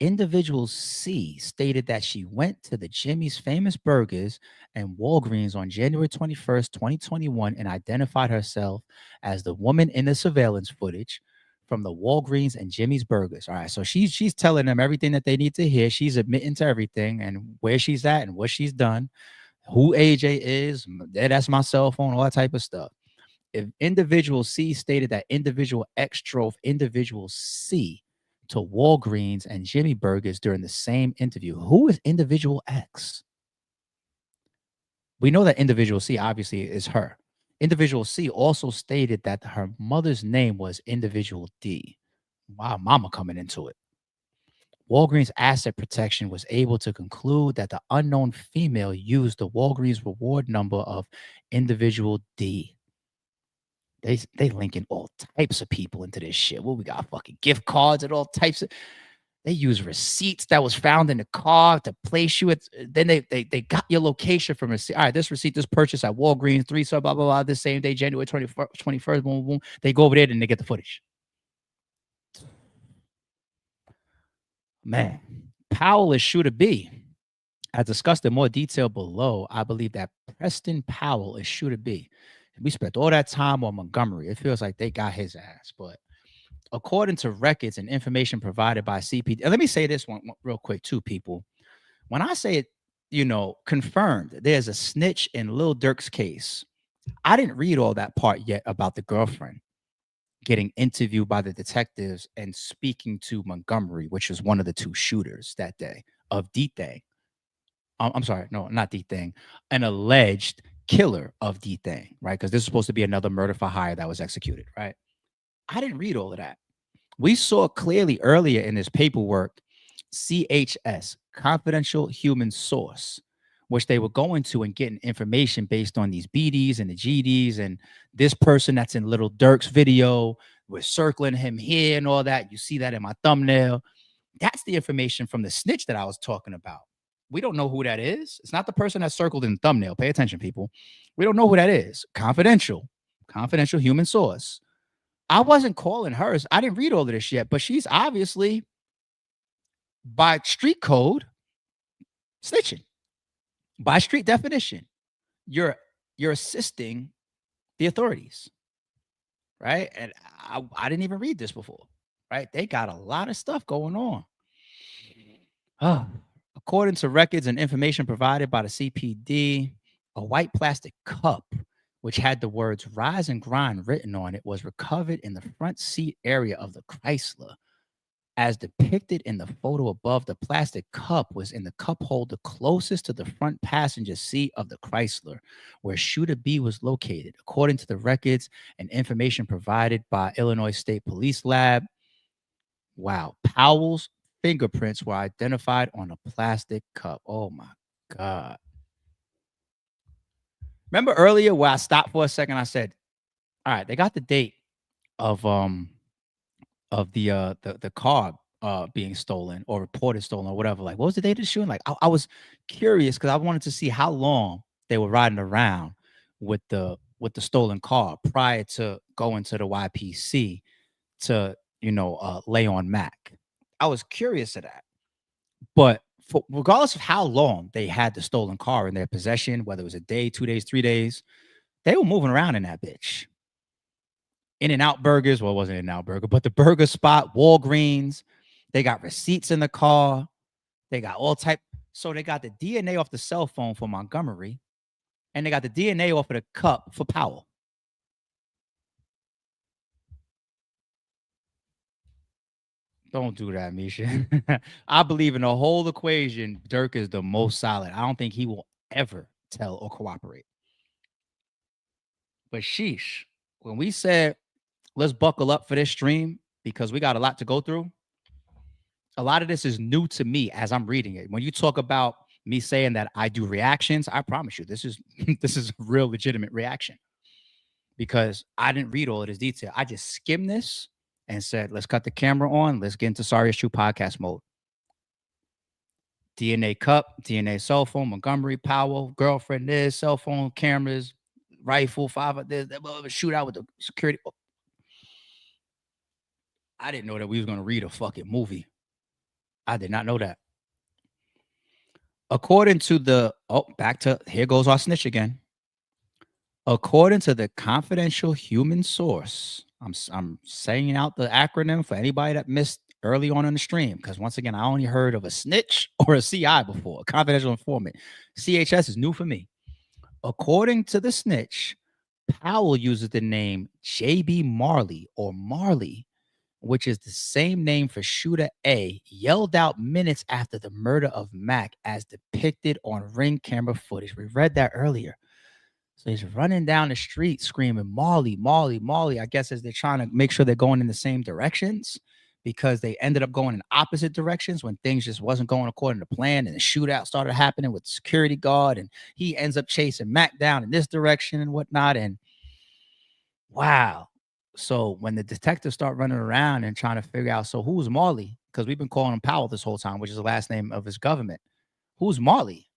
individual C stated that she went to the Jimmy's Famous Burgers and Walgreens on January 21st, 2021, and identified herself as the woman in the surveillance footage from the Walgreens and Jimmy's Burgers. All right, so she's telling them everything that they need to hear. She's admitting to everything and where she's at and what she's done, who AJ is. That's my cell phone, all that type of stuff. If individual C stated that individual X drove individual C to Walgreens and Jimmy Burgers during the same interview. Who is individual X? We know that individual C obviously is her. Individual C also stated that her mother's name was individual D. Wow, mama coming into it. Walgreens Asset Protection was able to conclude that the unknown female used the Walgreens reward number of individual D. They linking all types of people into this shit. Well, we got fucking gift cards and all types of. They use receipts that was found in the car to place you at. Then they got your location from receipt. All right, this receipt, this purchase at Walgreens, so blah blah blah. This same day, January 21st, boom boom. They go over there and they get the footage. Man, Powell is Shooter B. As discussed in more detail below, I believe that Preston Powell is Shooter B. We spent all that time on Montgomery. It feels like they got his ass. But according to records and information provided by CPD, and let me say this one real quick, too, people. When I say it, confirmed, there's a snitch in Lil Durk'S case. I didn't read all that part yet about the girlfriend getting interviewed by the detectives and speaking to Montgomery, which was one of the two shooters that day of D-Thang. I'm sorry, no, not D-Thang, an alleged killer of D-Thang, right? Because this is supposed to be another murder for hire that was executed, right? I didn't read all of that. We saw clearly earlier in this paperwork, CHS, confidential human source, which they were going to and getting information based on these BDs and the GDs and this person that's in Lil Durk'S video. We're circling him here and all that. You see that in my thumbnail. That's the information from the snitch that I was talking about. We don't know who that is. It's not the person that's circled in the thumbnail. Pay attention, people. We don't know who that is. Confidential human source. I wasn't calling hers. I didn't read all of this yet, but she's obviously by street code snitching. By street definition, you're you're assisting the authorities, right? And I didn't even read this before, right? They got a lot of stuff going on. Oh. According to records and information provided by the CPD, a white plastic cup, which had the words rise and grind written on it, was recovered in the front seat area of the Chrysler. As depicted in the photo above, the plastic cup was in the cup holder closest to the front passenger seat of the Chrysler, where Shooter B was located. According to the records and information provided by Illinois State Police Lab, wow, Powell's fingerprints were identified on a plastic cup. Oh my God. Remember earlier where I stopped for a second? I said, all right, they got the date of the car being stolen or reported stolen or whatever. Like, what was the date of the shooting? Like, I was curious because I wanted to see how long they were riding around with the stolen car prior to going to the YPC to lay on Mac. I was curious of that, but regardless of how long they had the stolen car in their possession, whether it was a day, 2 days, 3 days, they were moving around in that bitch. In-N-Out Burgers. Well, it wasn't In-N-Out Burger, but the burger spot, Walgreens. They got receipts in the car. They got all type. So they got the DNA off the cell phone for Montgomery, and they got the DNA off of the cup for Powell. Don't do that, Misha. I believe in the whole equation, Durk is the most solid. I don't think he will ever tell or cooperate. But sheesh, when we said let's buckle up for this stream because we got a lot to go through, a lot of this is new to me as I'm reading it. When you talk about me saying that I do reactions, I promise you this is this is a real legitimate reaction because I didn't read all of this detail. I just skimmed this and said, let's cut the camera on. Let's get into Sorry It's True podcast mode. DNA cup, DNA cell phone, Montgomery, Powell, girlfriend this, cell phone, cameras, rifle, five of this, shootout with the security. I didn't know that we was going to read a fucking movie. I did not know that. According to the back to here goes our snitch again. According to the confidential human source, I'm saying out the acronym for anybody that missed early on in the stream because once again I only heard of a snitch or a CI before, a confidential informant. CHS is new for me. According to the snitch, Powell uses the name JB Marley or Marley, which is the same name for Shooter A, yelled out minutes after the murder of Mac as depicted on Ring camera footage. We read that earlier. So he's running down the street screaming, Marley, Marley, Marley. I guess as they're trying to make sure they're going in the same directions because they ended up going in opposite directions when things just wasn't going according to plan. And the shootout started happening with the security guard. And he ends up chasing Mac down in this direction and whatnot. And wow. So when the detectives start running around and trying to figure out, so who's Marley? Because we've been calling him Powell this whole time, which is the last name of his government. Who's Marley?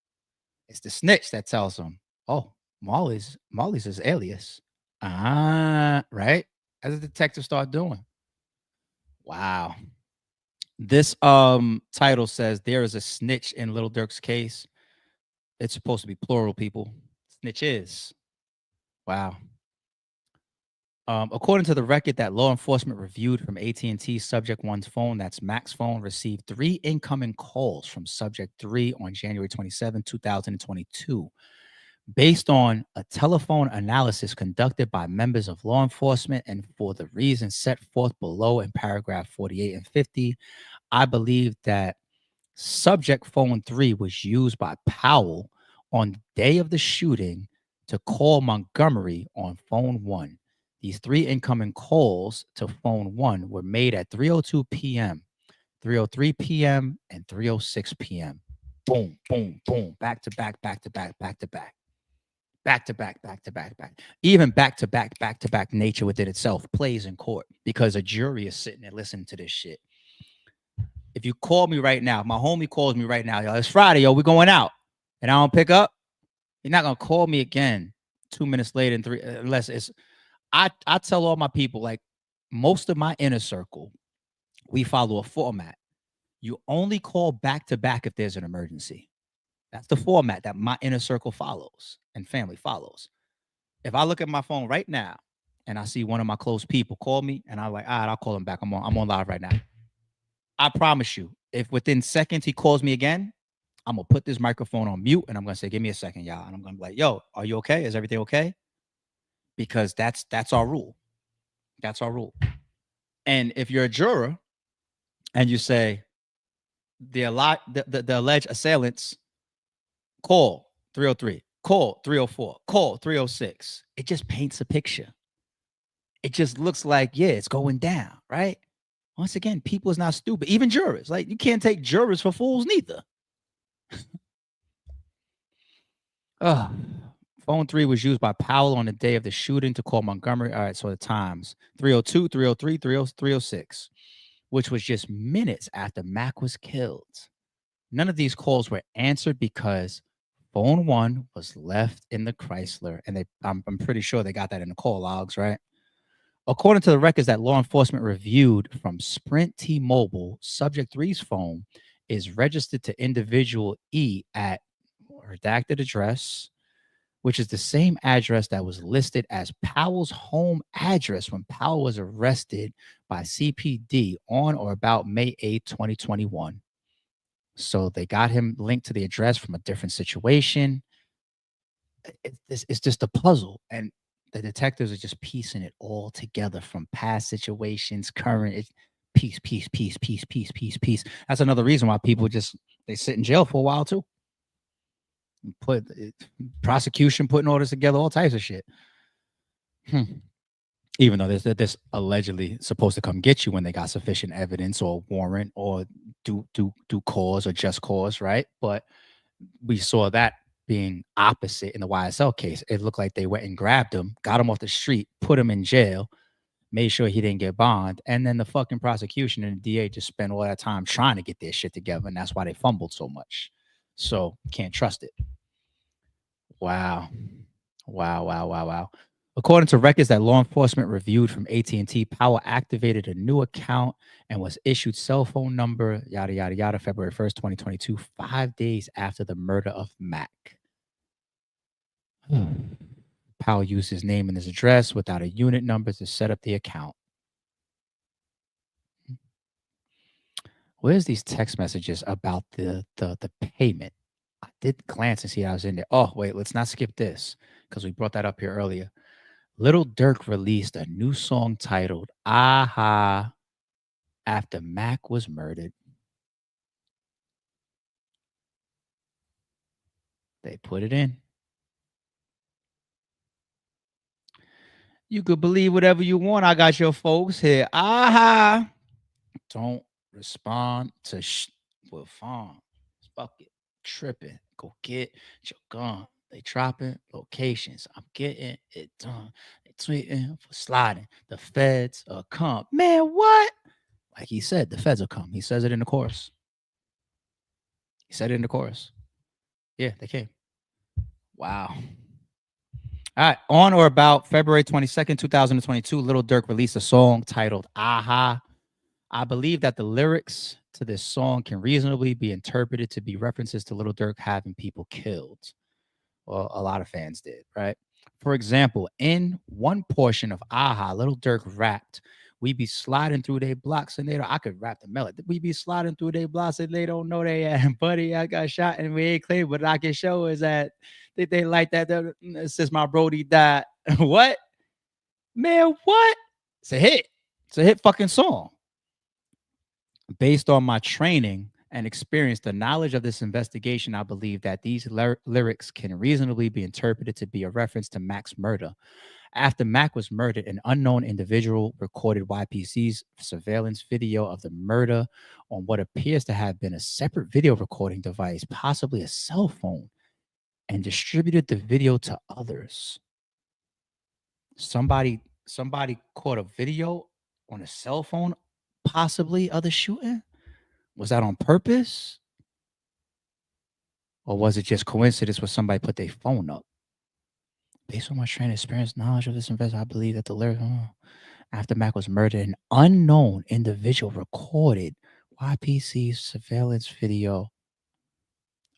It's the snitch that tells him, oh, Marley's his alias. Right? As the detectives start doing. Wow. This title says there is a snitch in Lil Durk's case. It's supposed to be plural, people. Snitch is. Wow. According to the record that law enforcement reviewed from AT&T Subject 1's phone, that's Mac's phone, received 3 incoming calls from Subject 3 on January 27, 2022. Based on a telephone analysis conducted by members of law enforcement and for the reasons set forth below in paragraph 48 and 50, I believe that Subject phone 3 was used by Powell on the day of the shooting to call Montgomery on phone 1. These 3 incoming calls to phone 1 were made at 3:02 p.m., 3:03 p.m., and 3:06 p.m. Boom, boom, boom, back to back, back to back, back to back. Back to back, back to back, back. Even back to back nature within itself plays in court because a jury is sitting there listening to this shit. If you call me right now, my homie calls me right now, yo, it's Friday, yo, we're going out, and I don't pick up, you're not gonna call me again 2 minutes later and 3, unless it's I tell all my people, like most of my inner circle, we follow a format. You only call back to back if there's an emergency. That's the format that my inner circle follows and family follows. If I look at my phone right now and I see one of my close people call me and I'm like, all right, I'll call him back. I'm on live right now. I promise you, if within seconds he calls me again, I'm gonna put this microphone on mute and I'm gonna say, give me a second, y'all. And I'm gonna be like, yo, are you okay? Is everything okay? Because that's our rule. That's our rule. And if you're a juror and you say the alleged assailants call 303, call 304, call 306, it just paints a picture. It just looks like, yeah, it's going down, right? Once again, people is not stupid. Even jurors, like you can't take jurors for fools neither. Phone 3 was used by Powell on the day of the shooting to call Montgomery. All right, so the times 302, 303, 306, which was just minutes after Mac was killed. None of these calls were answered because phone 1 was left in the Chrysler, and I'm pretty sure they got that in the call logs, right? According to the records that law enforcement reviewed from Sprint T-Mobile, subject 3's phone is registered to individual E at redacted address, which is the same address that was listed as Powell's home address when Powell was arrested by CPD on or about May 8, 2021. So they got him linked to the address from a different situation. It's just a puzzle. And the detectives are just piecing it all together from past situations, current piece, piece, piece, piece, piece, piece, piece. That's another reason why people they sit in jail for a while too. Put prosecution putting all this together, all types of shit. Even though this allegedly supposed to come get you when they got sufficient evidence or warrant or do cause or just cause, right? But we saw that being opposite in the YSL case. It looked like they went and grabbed him, got him off the street, put him in jail, made sure he didn't get bond, and then the fucking prosecution and the DA just spent all that time trying to get their shit together, and that's why they fumbled so much. So can't trust it. Wow. Wow. According to records that law enforcement reviewed from AT&T, Powell activated a new account and was issued cell phone number, yada, yada, yada, February 1st, 2022, 5 days after the murder of Mac. Powell used his name and his address without a unit number to set up the account. Where's these text messages about the payment? I did glance and see I was in there. Oh, wait, let's not skip this because we brought that up here earlier. Lil Durk released a new song titled Aha after Mac was murdered. They put it in. You could believe whatever you want. I got your folks here. Aha. Don't respond to with phone. Fuck it. Tripping. Go get your gun. They dropping locations. I'm getting it done. They tweeting for sliding. The feds are come. Man, what? Like he said, the feds will come. He says it in the chorus. He said it in the chorus. Yeah, they came. Wow. All right. On or about February 22nd, 2022, Lil Durk released a song titled Aha. I believe that the lyrics to this song can reasonably be interpreted to be references to Lil Durk having people killed. Well, a lot of fans did, right? For example, in one portion of Aha, Lil Durk rapped, "We be sliding through their blocks and they don't." I could rap the melody. "We be sliding through their blocks and they don't know they at." Buddy, I got shot and we ain't clear, but I can show is that they like that since my Brody died. What? Man, what? It's a hit. It's a hit fucking song. Based on my training and experience, the knowledge of this investigation, I believe that these lyrics can reasonably be interpreted to be a reference to Mac's murder. After Mac was murdered, an unknown individual recorded YPC's surveillance video of the murder on what appears to have been a separate video recording device, possibly a cell phone, and distributed the video to others. Somebody caught a video on a cell phone, possibly of the shooting. Was that on purpose? Or was it just coincidence where somebody put their phone up? Based on my training experience, knowledge of this investigation, I believe that the lyrics. After Mac was murdered, an unknown individual recorded YPC's surveillance video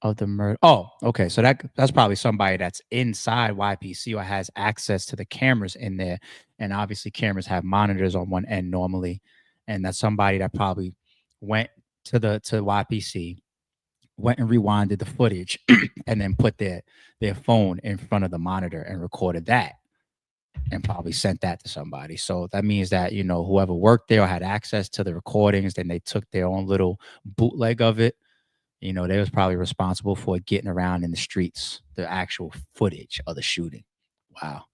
of the murder. Oh, okay. So that's probably somebody that's inside YPC or has access to the cameras in there. And obviously cameras have monitors on one end normally. And that's somebody that probably went to YPC, went and rewinded the footage and then put their phone in front of the monitor and recorded that and probably sent that to somebody. So that means that, whoever worked there or had access to the recordings, then they took their own little bootleg of it. They was probably responsible for getting around in the streets, the actual footage of the shooting. Wow.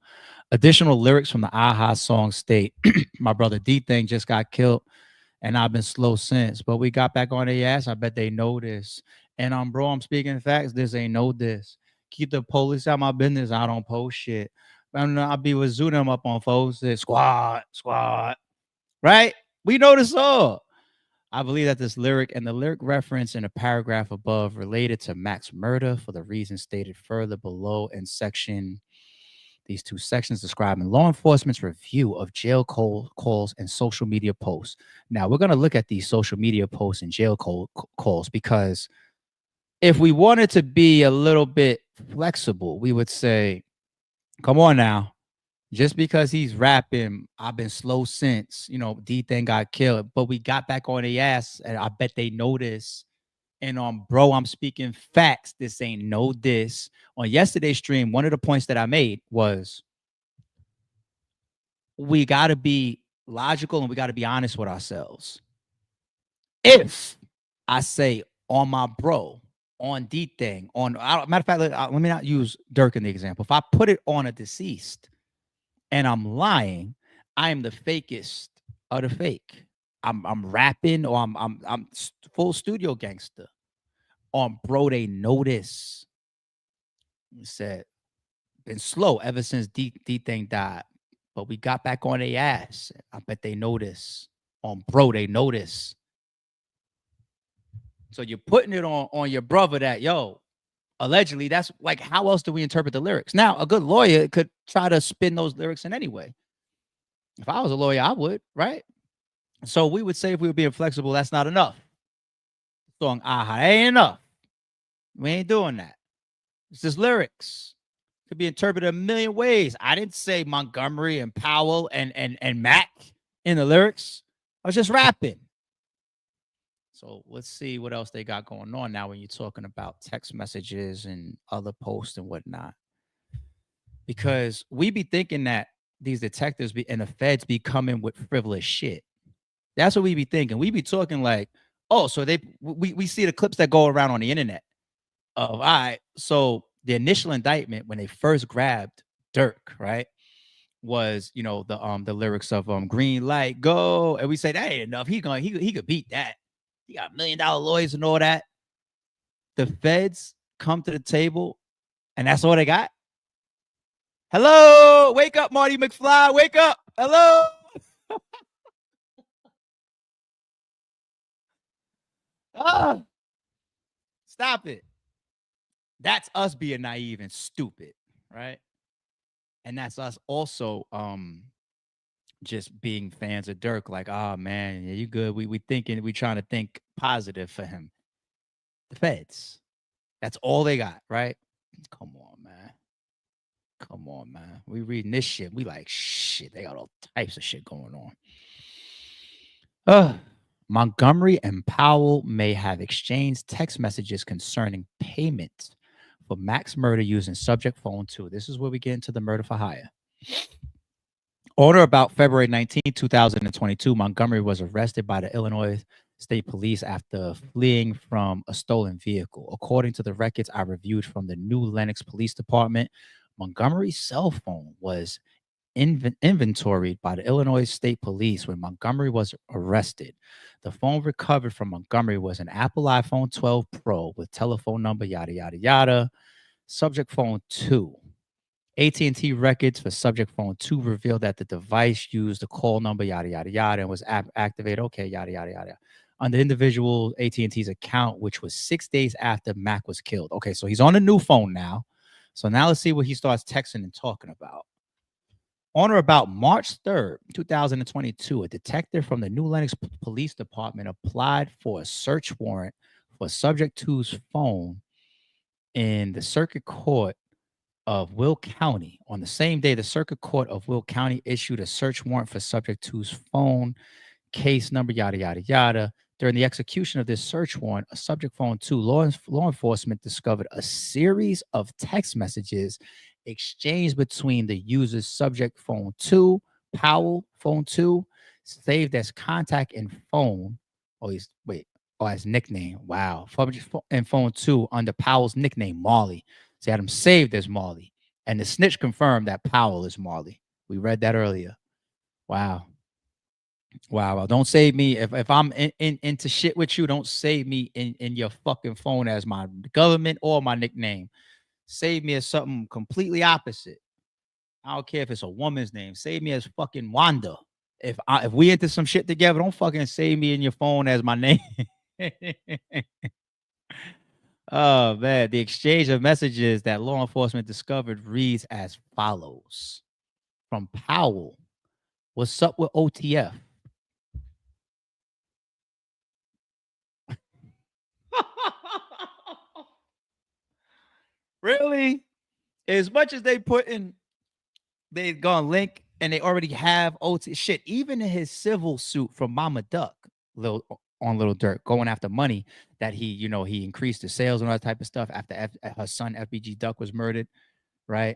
Additional lyrics from the Aha song state, my brother D Thing just got killed and I've been slow since, but we got back on their ass. I bet they know this. And bro, I'm speaking facts. This ain't no this. Keep the police out my business. I don't post shit. I'll be with Zoo them up on folks. Squad, squad. Right? We know this all. I believe that this lyric and the lyric reference in a paragraph above related to Mac's murder for the reasons stated further below in these two sections describing law enforcement's review of jail calls and social media posts. Now, we're going to look at these social media posts and jail calls because if we wanted to be a little bit flexible, we would say, come on now. Just because he's rapping, I've been slow since, D Thing got killed, but we got back on the ass, and I bet they know this. And bro, I'm speaking facts. This ain't no this. On yesterday's stream, one of the points that I made was we got to be logical and we got to be honest with ourselves. If I say on my bro, on D Thing, matter of fact, let me not use Durk in the example. If I put it on a deceased, and I'm lying, I am the fakest of the fake. I'm rapping or I'm full studio gangster. Bro, they notice. He said, been slow ever since D Thing died, but we got back on their ass. I bet they notice. Bro, they notice. So you're putting it on your brother that, allegedly, that's like, how else do we interpret the lyrics? Now, a good lawyer could try to spin those lyrics in any way. If I was a lawyer, I would, right? So we would say if we were being flexible, that's not enough. Song Aha, ain't enough. We ain't doing that. It's just lyrics. Could be interpreted a million ways. I didn't say Montgomery and Powell and Mac in the lyrics. I was just rapping. So let's see what else they got going on now when you're talking about text messages and other posts and whatnot. Because we be thinking that these detectives and the feds be coming with frivolous shit. That's what we be thinking. We be talking like, oh, so we see the clips that go around on the internet. All right. So the initial indictment when they first grabbed Durk, right, was the lyrics of Green Light Go, and we say that ain't enough. He could beat that. He got $1 million lawyers and all that. The feds come to the table, and that's all they got. Hello, wake up, Marty McFly, wake up. Hello. Stop it. That's us being naive and stupid, right? And that's us also just being fans of Durk, like, oh man, yeah, you good. We trying to think positive for him. The feds. That's all they got, right? Come on, man. Come on, man. We reading this shit. We like, shit, they got all types of shit going on. Montgomery and Powell may have exchanged text messages concerning payment for Mac's murder using subject phone 2. This is where we get into the murder for hire. On or about February 19, 2022, Montgomery was arrested by the Illinois State Police after fleeing from a stolen vehicle. According to the records I reviewed from the New Lenox Police Department, Montgomery's cell phone was inventoried by the Illinois State Police when Montgomery was arrested. The phone recovered from Montgomery was an Apple iPhone 12 Pro with telephone number, yada, yada, yada. Subject phone 2. AT&T records for subject phone 2 revealed that the device used the call number, yada, yada, yada, and was activated, okay, yada, yada, yada, on the individual AT&T's account, which was 6 days after Mac was killed. Okay, so he's on a new phone now. So now let's see what he starts texting and talking about. On or about March 3rd, 2022, a detective from the New Lenox Police Department applied for a search warrant for subject two's phone in the circuit court of Will County. On the same day, the circuit court of Will County issued a search warrant for subject two's phone, case number, yada, yada, yada. During the execution of this search warrant, a subject phone two, law enforcement discovered a series of text messages exchanged between the user's subject phone two, Powell phone two, saved as contact and phone. Oh, he's wait. Oh, as nickname. Wow. And phone two under Powell's nickname, Marley. So he had him saved as Marley. And the snitch confirmed that Powell is Marley. We read that earlier. Wow. Wow, well, don't save me if I'm into shit with you. Don't save me in your fucking phone as my government or my nickname. Save me as something completely opposite. I don't care if it's a woman's name. Save me as fucking Wanda. If we into some shit together, don't fucking save me in your phone as my name. Oh man, the exchange of messages that law enforcement discovered reads as follows: from Powell, "What's up with OTF?" Really? As much as they put in, they gonna link and they already have OT shit. Even in his civil suit from Mama Duck, Little Durk, going after money that he increased the sales and all that type of stuff after her son FBG Duck was murdered, right?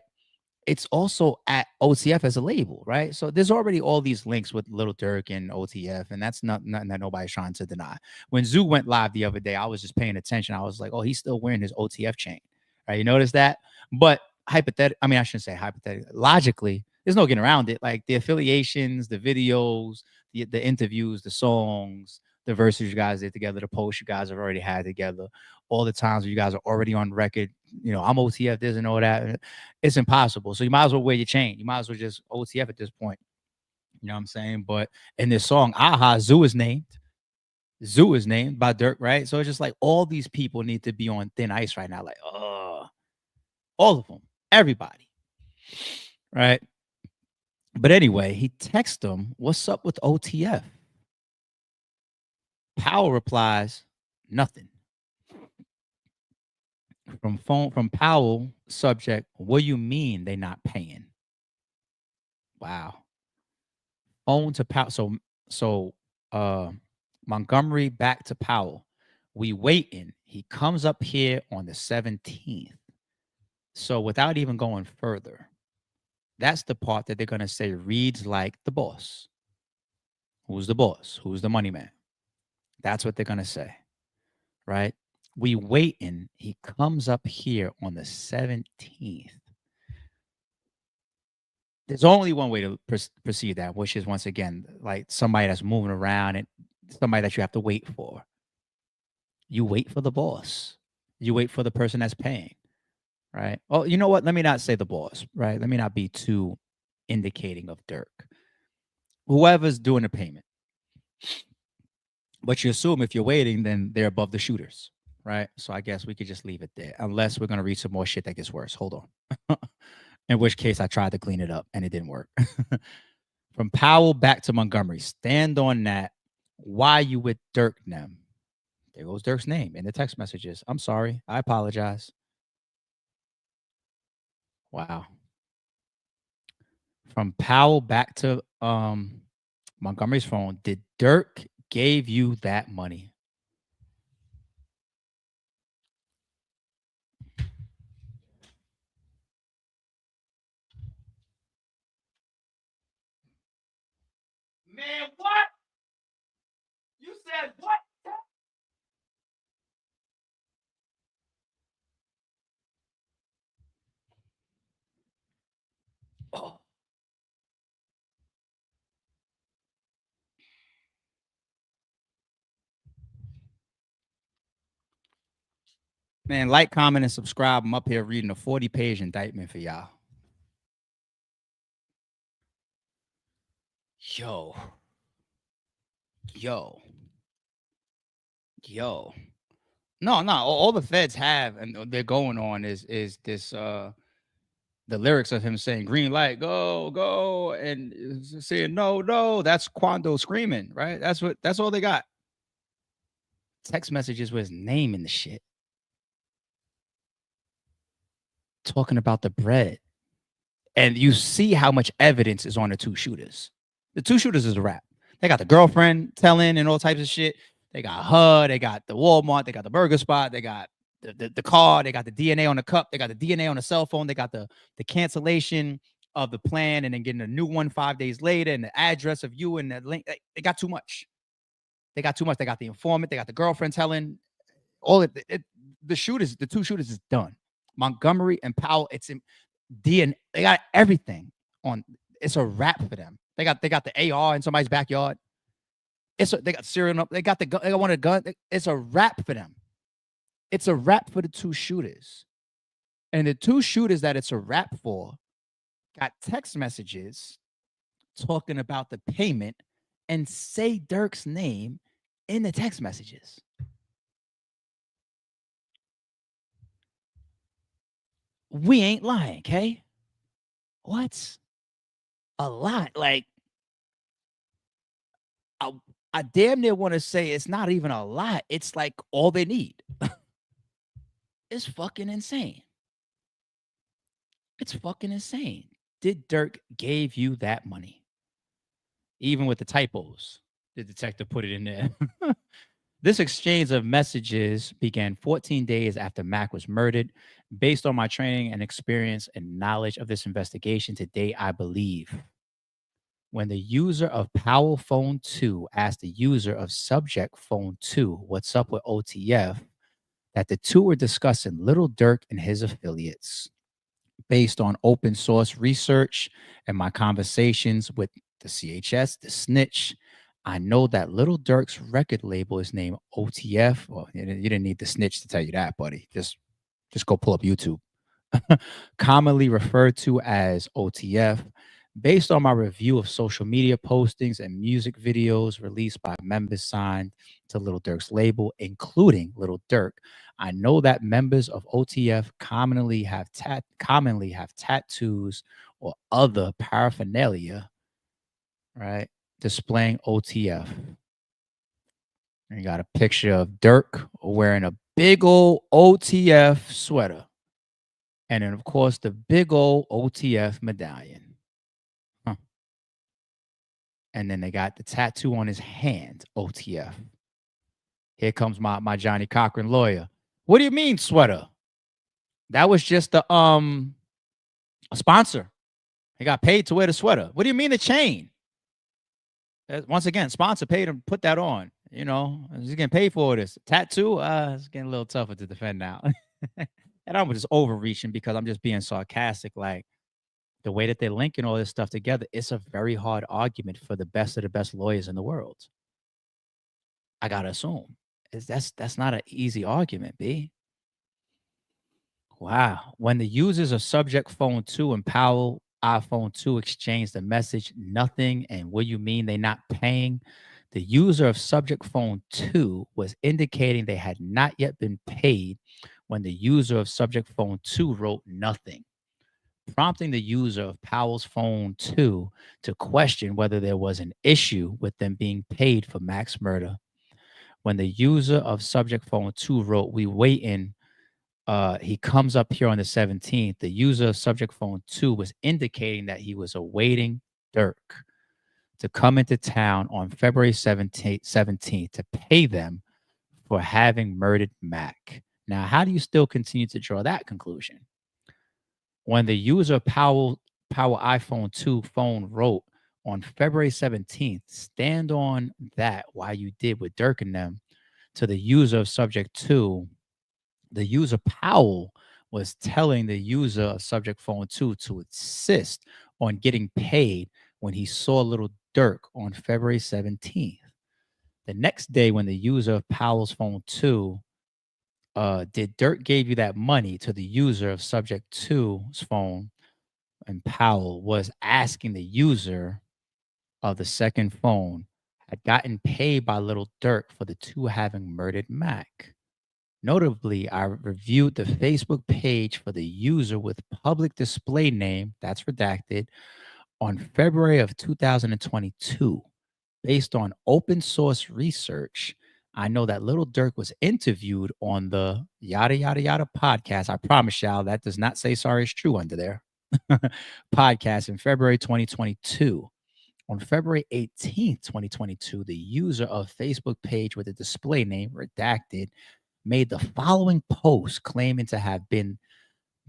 It's also at OTF as a label, right? So there's already all these links with Little Durk and OTF, and that's nothing that nobody's trying to deny. When Zoo went live the other day, I was just paying attention. I was like, oh, he's still wearing his OTF chain, right? You notice that? But hypothetically, I mean, I shouldn't say hypothetically. Logically, there's no getting around it. Like the affiliations, the videos, the interviews, the songs, the verses you guys did together, the posts you guys have already had together, all the times where you guys are already on record. I'm OTF this and all that. It's impossible. So you might as well wear your chain. You might as well just OTF at this point. You know what I'm saying? But in this song, Aha, Zoo is named. Zoo is named by Dirk, right? So it's just like all these people need to be on thin ice right now. Like, all of them, everybody, right? But anyway, he texts them, "What's up with OTF?" Powell replies, "Nothing." From Powell, subject, "What do you mean they not paying?" Wow. Phone to Powell. So uh Montgomery back to Powell. "We waiting. He comes up here on the 17th." So without even going further, that's the part that they're gonna say reads like the boss. Who's the boss? Who's the money man? That's what they're gonna say, right? "We waiting. He comes up here on the 17th." There's only one way to perceive that, which is once again like somebody that's moving around and somebody that you have to wait for. You wait for the boss. You wait for the person that's paying, right? Oh, you know what? Let me not say the boss, right? Let me not be too indicating of Dirk. Whoever's doing the payment. But you assume if you're waiting, then they're above the shooters, right? So I guess we could just leave it there, unless we're gonna read some more shit that gets worse. Hold on. In which case, I tried to clean it up and it didn't work. From Powell back to Montgomery, stand on that. Why you with Dirk now? There goes Dirk's name in the text messages. I'm sorry. I apologize. Wow. From Powell back to Montgomery's phone. Did Dirk gave you that money? Man, what? You said what? Oh. Man, like, comment, and subscribe. I'm up here reading a 40-page indictment for y'all. Yo, yo, yo. No, no. All the feds have and they're going on is this The lyrics of him saying "green light, go, go," and saying "no, no." That's Quando screaming, right? That's all they got. Text messages with his name in the shit, talking about the bread. And you see how much evidence is on the two shooters. The two shooters is a wrap. They got the girlfriend telling and all types of shit. They got her. They got the Walmart. They got the burger spot. They got the car. They got the DNA on the cup. They got the DNA on the cell phone. They got the cancellation of the plan and then getting a new one 5 days later and the address of you and the link. They got too much. They got too much. They got the informant. They got the girlfriend telling all the shooters. The two shooters is done. Montgomery and Powell. It's in DNA. They got everything on. It's a wrap for them. They got the AR in somebody's backyard. They got serial up. They got the gun. They got one of the gun. It's a wrap for them. It's a wrap for the two shooters. And the two shooters that it's a wrap for got text messages talking about the payment and say Durk's name in the text messages. We ain't lying, okay? What? A lot. Like, I, I damn near want to say it's not even a lot. It's like all they need. It's fucking insane. It's fucking insane. Did Durk gave you that money? Even with the typos, the detective put it in there. This exchange of messages began 14 days after Mac was murdered. Based on my training and experience and knowledge of this investigation today, I believe when the user of Powell Phone 2 asked the user of Subject Phone 2, what's up with OTF, that the two were discussing Lil Durk and his affiliates. Based on open source research and my conversations with the CHS, the snitch, I know that Lil Durk's record label is named OTF. Well, you didn't need the snitch to tell you that, buddy. Just go pull up YouTube. Commonly referred to as OTF. Based on my review of social media postings and music videos released by members signed to Lil Durk's label, including Lil Durk, I know that members of OTF commonly have tattoos or other paraphernalia, right, displaying OTF. And you got a picture of Durk wearing a big old OTF sweater. And then, of course, the big old OTF medallion. And then they got the tattoo on his hand, OTF. Here comes my Johnny Cochran lawyer. What do you mean sweater? That was just a sponsor. He got paid to wear the sweater. What do you mean the chain? Once again, sponsor paid him to put that on. You know, he's getting paid for this. Tattoo, it's getting a little tougher to defend now. And I'm just overreaching because I'm just being sarcastic. Like, the way that they're linking all this stuff together, it's a very hard argument for the best of the best lawyers in the world. I gotta assume that's not an easy argument, B. Wow. When the users of Subject Phone 2 and Powell iPhone 2 exchanged the message, nothing, and what do you mean they not paying? The user of Subject Phone 2 was indicating they had not yet been paid when the user of Subject Phone 2 wrote nothing, prompting the user of Powell's Phone 2 to question whether there was an issue with them being paid for Mac's murder. When the user of Subject Phone 2 wrote, "We waiting," he comes up here on the 17th. The user of Subject Phone 2 was indicating that he was awaiting Durk to come into town on February 17th to pay them for having murdered Mac. Now, how do you still continue to draw that conclusion? When the user of Powell iPhone 2 phone wrote on February 17th, stand on that while you did with Durk and them, to the user of Subject 2, the user Powell was telling the user of Subject Phone 2 to insist on getting paid when he saw Lil Durk on February 17th. The next day, when the user of Powell's Phone 2 did Durk gave you that money, to the user of Subject 2's phone, and Powell was asking the user of the second phone had gotten paid by Lil Durk for the two having murdered Mac. Notably, I reviewed the Facebook page for the user with public display name, that's redacted, on February of 2022. Based on open source research, I know that Little Durk was interviewed on the yada yada yada podcast. I promise y'all that does not say sorry it's true under there. Podcast in February 2022. On February 18th, 2022, the user of Facebook page with the display name redacted made the following post claiming to have been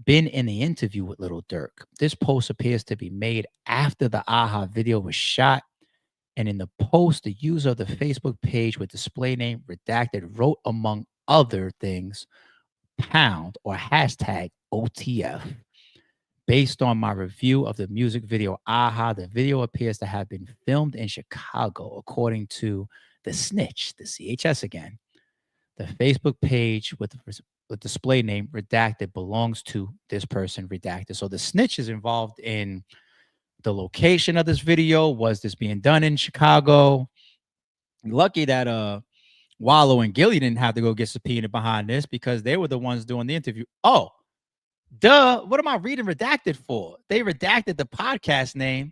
in the interview with Little Durk. This post appears to be made after the AHA video was shot. And in the post, the user of the Facebook page with display name redacted wrote, among other things, pound or hashtag OTF. Based on my review of the music video AHA, the video appears to have been filmed in Chicago, according to the snitch, the CHS again. The Facebook page with the display name redacted belongs to this person redacted. So the snitch is involved in the location of this video. Was this being done in Chicago? Lucky that Wallow and Gilly didn't have to go get subpoenaed behind this because they were the ones doing the interview. Oh, duh. What am I reading redacted for? They redacted the podcast name.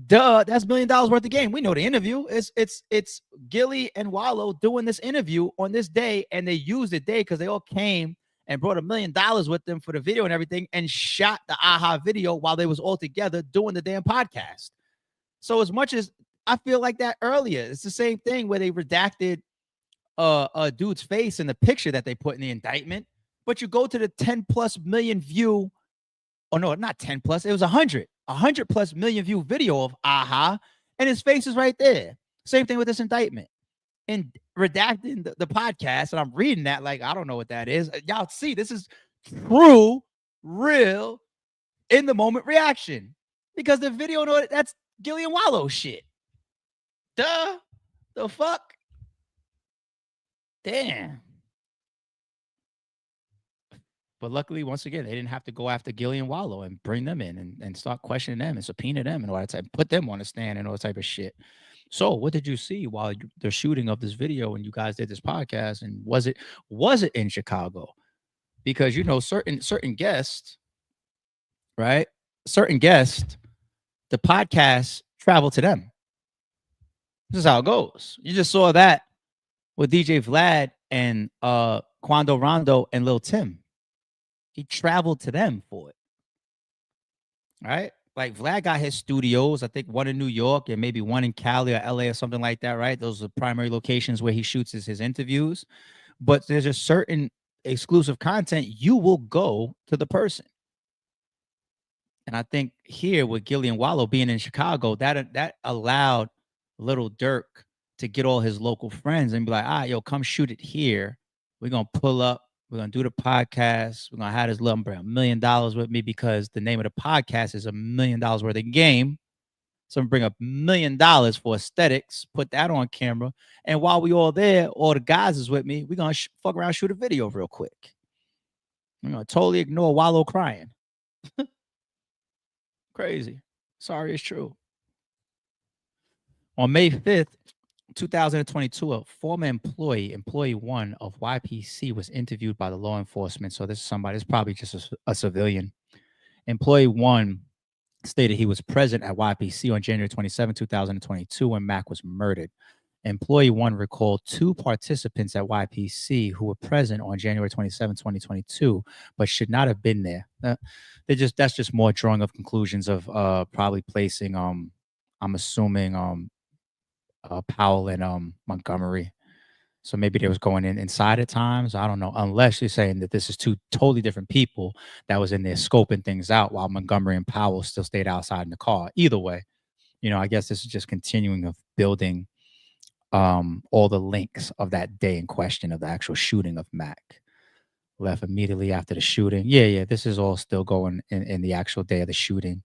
Duh, that's $1 million worth of game. We know the interview. It's Gilly and Wallow doing this interview on this day, and they used the day because they all came and brought $1 million with them for the video and everything, and shot the AHA video while they was all together doing the damn podcast. So as much as I feel like that earlier, it's the same thing where they redacted a dude's face in the picture that they put in the indictment, but you go to the 10 plus million view. Oh no, not 10 plus. It was 100 plus million view video of AHA, and his face is right there. Same thing with this indictment. And redacting the podcast, and I'm reading that like I don't know what that is. Y'all see, this is true, real, in the moment reaction because the video, no, that's Gilly and Wallow shit. Duh, the fuck, damn. But luckily, once again, they didn't have to go after Gilly and Wallow and bring them in and start questioning them and subpoena them and all that type, put them on the stand and all type of shit. So, what did you see while the shooting of this video and you guys did this podcast? And was it in Chicago? Because you know certain guests, right? Certain guests, the podcast traveled to them. This is how it goes. You just saw that with DJ Vlad and Quando Rondo and Lil Tim. He traveled to them for it. Right? Like Vlad got his studios, I think one in New York and maybe one in Cali or LA or something like that, right? Those are the primary locations where he shoots his interviews. But there's a certain exclusive content you will go to the person. And I think here with Gilly and Wallow being in Chicago, that allowed Little Durk to get all his local friends and be like, all right, yo, come shoot it here. We're going to pull up. We're going to do the podcast. We're going to have this little bring $1 million with me because the name of the podcast is $1 million worth of game. So I'm bring up $1 million for aesthetics, put that on camera. And while we all there, all the guys is with me, we're going to fuck around, shoot a video real quick. I'm going to totally ignore Wallow crying. Crazy. Sorry, it's true. On May 5th, 2022, a former employee one of YPC was interviewed by the law enforcement. So this is somebody, it's probably just a civilian. Employee one stated he was present at YPC on January 27, 2022, when Mac was murdered. Employee one recalled two participants at YPC who were present on January 27, 2022, but should not have been there. That's just more drawing of conclusions of probably placing I'm assuming Powell and Montgomery. So maybe they was going in inside at times. I don't know, unless you're saying that this is two totally different people that was in there scoping things out while Montgomery and Powell still stayed outside in the car. Either way, you know, I guess this is just continuing of building all the links of that day in question of the actual shooting of Mac. Left immediately after the shooting. Yeah, this is all still going in the actual day of the shooting.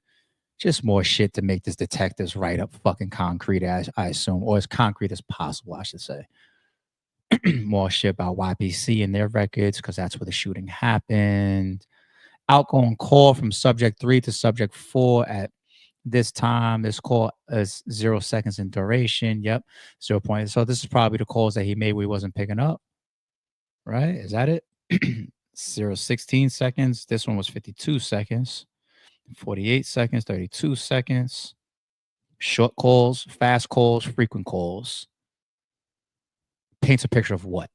Just more shit to make this detectives write up fucking concrete, as I assume, or as concrete as possible, I should say. More shit about YPC and their records, because that's where the shooting happened. Outgoing call from subject 3 to subject 4 at this time. This call is 0 seconds in duration. Yep, 0 point. So this is probably the calls that he made where he wasn't picking up. right? Is that it? 16 seconds. This one was 52 seconds, 48 seconds, 32 seconds. Short calls, fast calls, frequent calls. Paints a picture of what,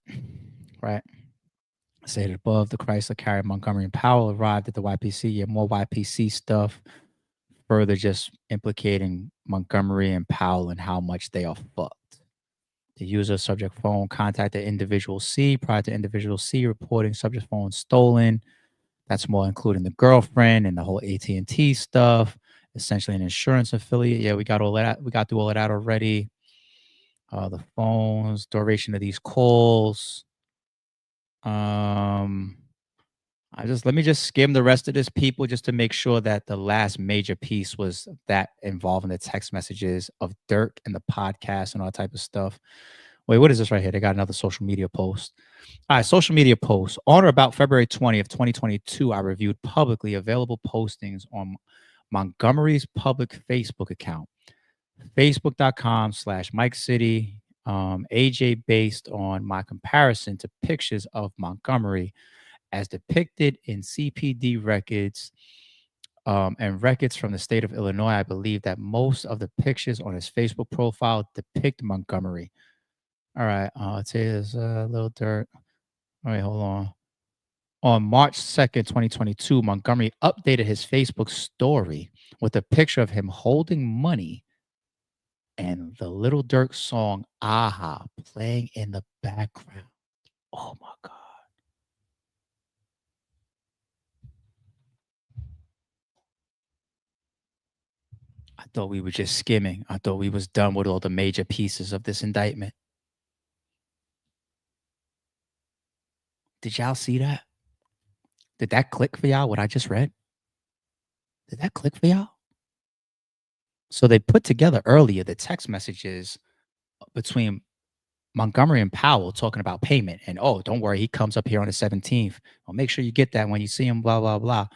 right? Stated above, the Chrysler carrier Montgomery and Powell arrived at the YPC. Yeah, more YPC stuff, further just implicating Montgomery and Powell and how much they are fucked. The user subject phone contacted individual C prior to individual C reporting subject phone stolen. That's more including the girlfriend and the whole AT&T stuff. Essentially an insurance affiliate. Yeah, we got all that. We got through all of that already. The phones, duration of these calls. Let me just skim the rest of this, people, just to make sure that the last major piece was that involving the text messages of Dirk and the podcast and all type of stuff. Wait, what is this right here? They got another social media post. All right, social media post. On or about February 20th, 2022, I reviewed publicly available postings on Montgomery's public Facebook account, facebook.com/Mike City. AJ based on my comparison to pictures of Montgomery as depicted in CPD records and records from the state of Illinois. I believe that most of the pictures on his Facebook profile depict Montgomery. All right, it says Lil Durk. All right, hold on. On March 2nd, 2022, Montgomery updated his Facebook story with a picture of him holding money and the Lil Durk song Aha playing in the background. Oh my God. I thought we were just skimming. I thought we was done with all the major pieces of this indictment. Did y'all see that? Did that click for y'all, what I just read? Did that click for y'all? So they put together earlier the text messages between Montgomery and Powell talking about payment. And, oh, don't worry, he comes up here on the 17th. Well, make sure you get that when you see him, blah, blah, blah.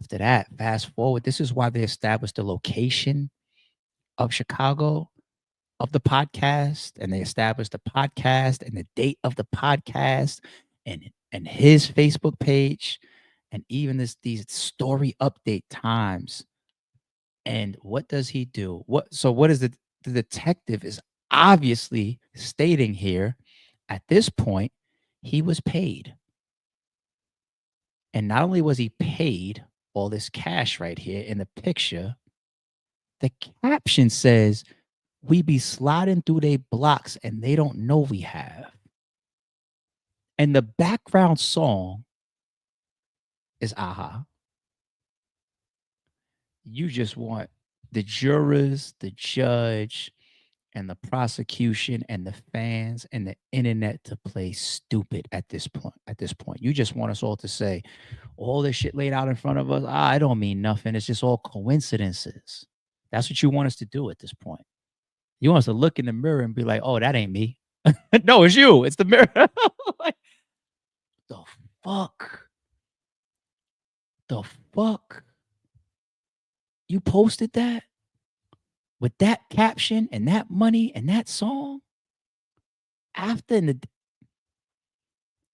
After that, fast forward. This is why they established the location of Chicago of the podcast, and they established the podcast and the date of the podcast and his Facebook page, and even these story update times. And what does he do? What is the detective is obviously stating here at this point, he was paid. And not only was he paid all this cash right here in the picture, the caption says, "We be sliding through they blocks and they don't know we have." And the background song is Aha. You just want the jurors, the judge, and the prosecution and the fans and the internet to play stupid at this point. At this point, you just want us all to say, all this shit laid out in front of us, I don't mean nothing. It's just all coincidences. That's what you want us to do at this point. You want us to look in the mirror and be like, oh, that ain't me. No, it's you. It's the mirror. Like, the fuck? The fuck? You posted that with that caption and that money and that song after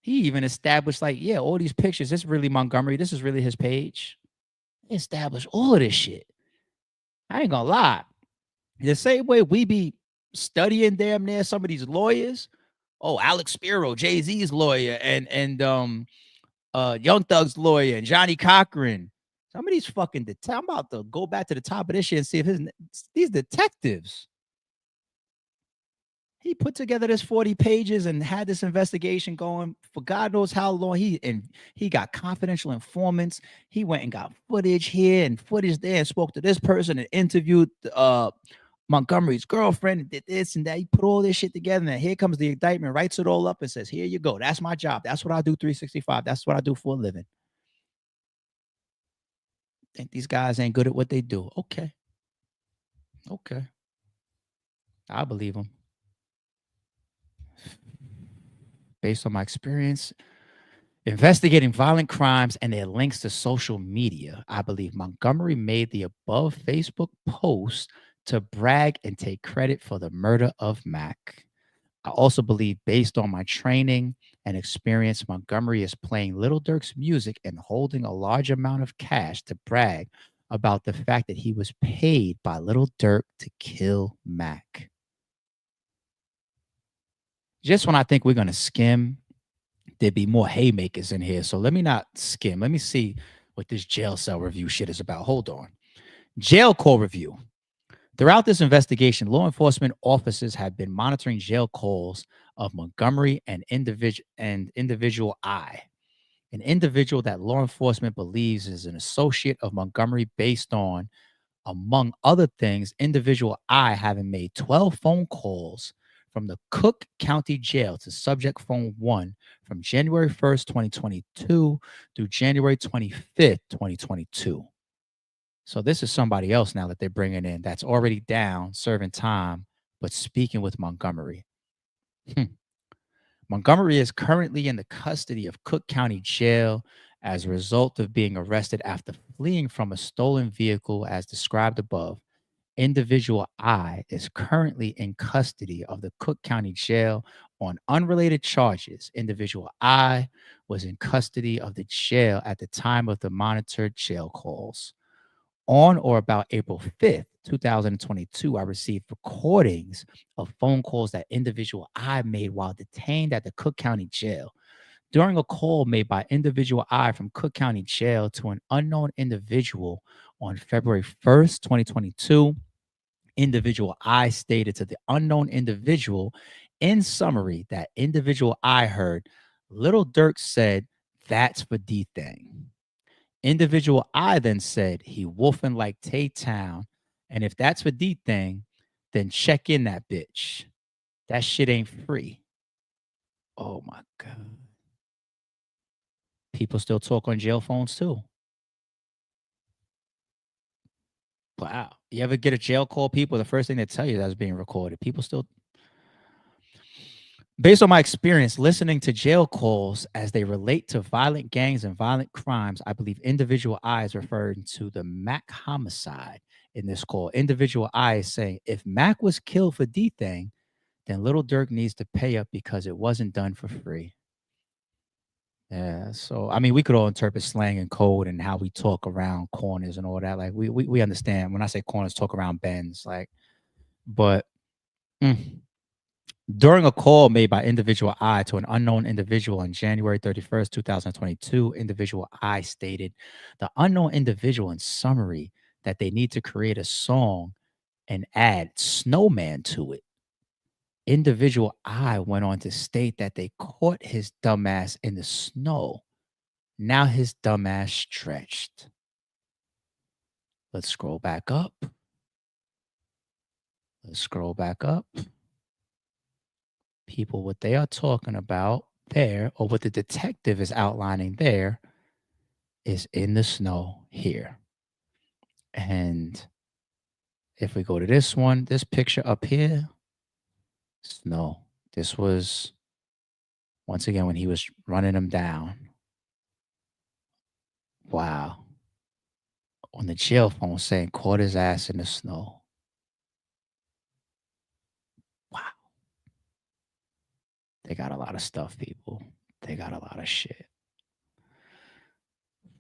he even established, like, yeah, all these pictures, this is really Montgomery. This is really his page. He established all of this shit. I ain't gonna lie. The same way we be studying damn near some of these lawyers. Oh, Alex Spiro, Jay-Z's lawyer, and Young Thug's lawyer, and Johnny Cochran. Some of these fucking I'm about to go back to the top of this shit and see if these detectives. He put together this 40 pages and had this investigation going for God knows how long. He got confidential informants. He went and got footage here and footage there and spoke to this person and interviewed Montgomery's girlfriend and did this and that. He put all this shit together, and then here comes the indictment, writes it all up and says, here you go. That's my job. That's what I do 365. That's what I do for a living. Think these guys ain't good at what they do. Okay. Okay. I believe them. Based on my experience investigating violent crimes and their links to social media, I believe Montgomery made the above Facebook post to brag and take credit for the murder of Mac. I also believe, based on my training and experience, Montgomery is playing Little Durk's music and holding a large amount of cash to brag about the fact that he was paid by Little Durk to kill Mac. Just when I think we're going to skim, there'd be more haymakers in here. So let me not skim. Let me see what this jail cell review shit is about. Hold on. Jail call review. Throughout this investigation, law enforcement officers have been monitoring jail calls of Montgomery and individual I, an individual that law enforcement believes is an associate of Montgomery based on, among other things, individual I having made 12 phone calls from the Cook County Jail to subject phone 1 from January 1st, 2022 through January 25th, 2022. So this is somebody else now that they're bringing in that's already down serving time, but speaking with Montgomery. Hmm. Montgomery is currently in the custody of Cook County Jail as a result of being arrested after fleeing from a stolen vehicle as described above. Individual I is currently in custody of the Cook County Jail on unrelated charges. Individual I was in custody of the jail at the time of the monitored jail calls. On or about April 5th, 2022, I received recordings of phone calls that individual I made while detained at the Cook County Jail. During a call made by individual I from Cook County Jail to an unknown individual on February 1st, 2022, individual I stated to the unknown individual in summary that individual I heard Little Durk said, "That's for D thing." Individual I then said he wolfing like Tay Town, and if that's for D thing, then check in that bitch. That shit ain't free. Oh my god. People still talk on jail phones too. Wow. You ever get a jail call, people? The first thing they tell you that's being recorded. People still, based on my experience listening to jail calls as they relate to violent gangs and violent crimes, I believe individual I is referring to the Mac homicide in this call. Individual I is saying if Mac was killed for D thing, then Little Durk needs to pay up because it wasn't done for free. Yeah. So I mean, we could all interpret slang and code and how we talk around corners and all that. Like we understand when I say corners, talk around bends. Like, but mm, during a call made by individual I to an unknown individual on January 31st, 2022, individual I stated the unknown individual in summary that they need to create a song and add snowman to it. Individual I went on to state that they caught his dumbass in the snow. Now his dumbass stretched. Let's scroll back up. Let's scroll back up. People, what they are talking about there, or what the detective is outlining there, is in the snow here. And if we go to this one, this picture up here, snow. This was once again when he was running him down. Wow. On the jail phone saying caught his ass in the snow. Wow. They got a lot of stuff, people. They got a lot of shit.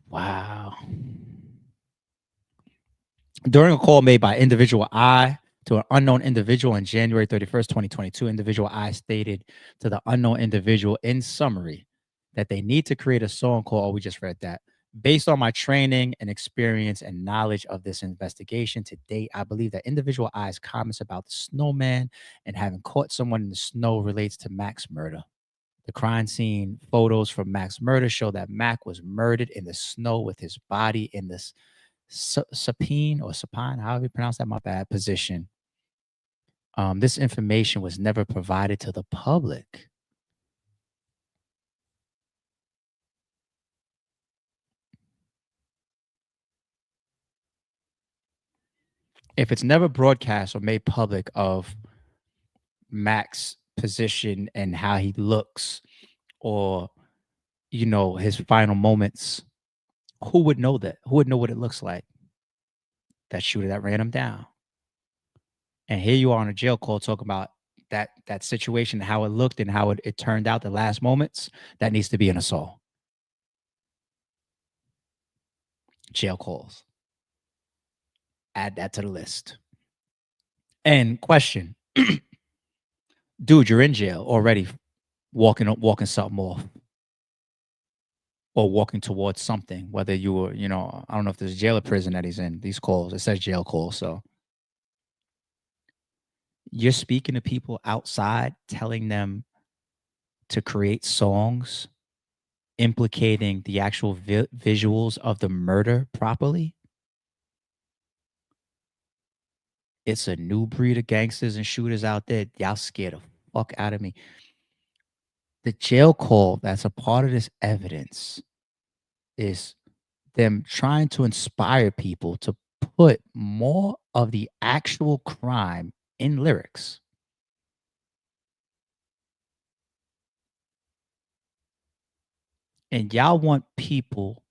Wow. During a call made by individual I to an unknown individual on January 31st, 2022, individual I stated to the unknown individual in summary that they need to create a song called, oh, we just read that. Based on my training and experience and knowledge of this investigation to date, I believe that individual I's comments about the snowman and having caught someone in the snow relates to Mac's murder. The crime scene photos from Mac's murder show that Mac was murdered in the snow with his body in this supine or supine, however you pronounce that, my bad, position. This information was never provided to the public. If it's never broadcast or made public of Mac's position and how he looks, or his final moments, who would know that? Who would know what it looks like? That shooter that ran him down. And here you are on a jail call talking about that situation, how it looked and how it turned out the last moments, that needs to be in a song. Jail calls. Add that to the list. And question, dude, you're in jail already, walking something off or walking towards something. Whether you were, I don't know if there's jail or prison that he's in. These calls, it says jail calls. So you're speaking to people outside, telling them to create songs implicating the actual visuals of the murder properly. It's a new breed of gangsters and shooters out there. Y'all scared the fuck out of me. The jail call that's a part of this evidence is them trying to inspire people to put more of the actual crime in lyrics. And y'all want people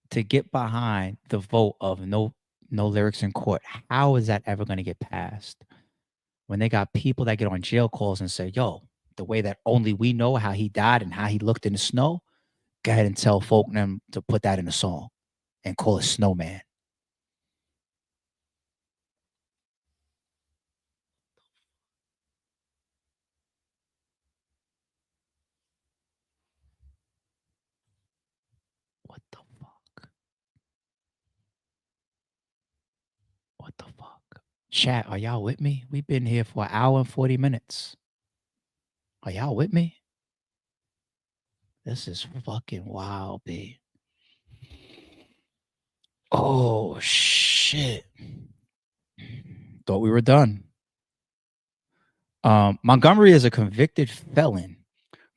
to get behind the vote of no lyrics in court. How is that ever going to get passed when they got people that get on jail calls and say, yo, the way that only we know how he died and how he looked in the snow, go ahead and tell folk them to put that in a song and call it Snowman. What the fuck? What the fuck? Chat, are y'all with me? We've been here for an hour and 40 minutes. Are y'all with me? This is fucking wild, B. Oh, shit. Thought we were done. Montgomery is a convicted felon.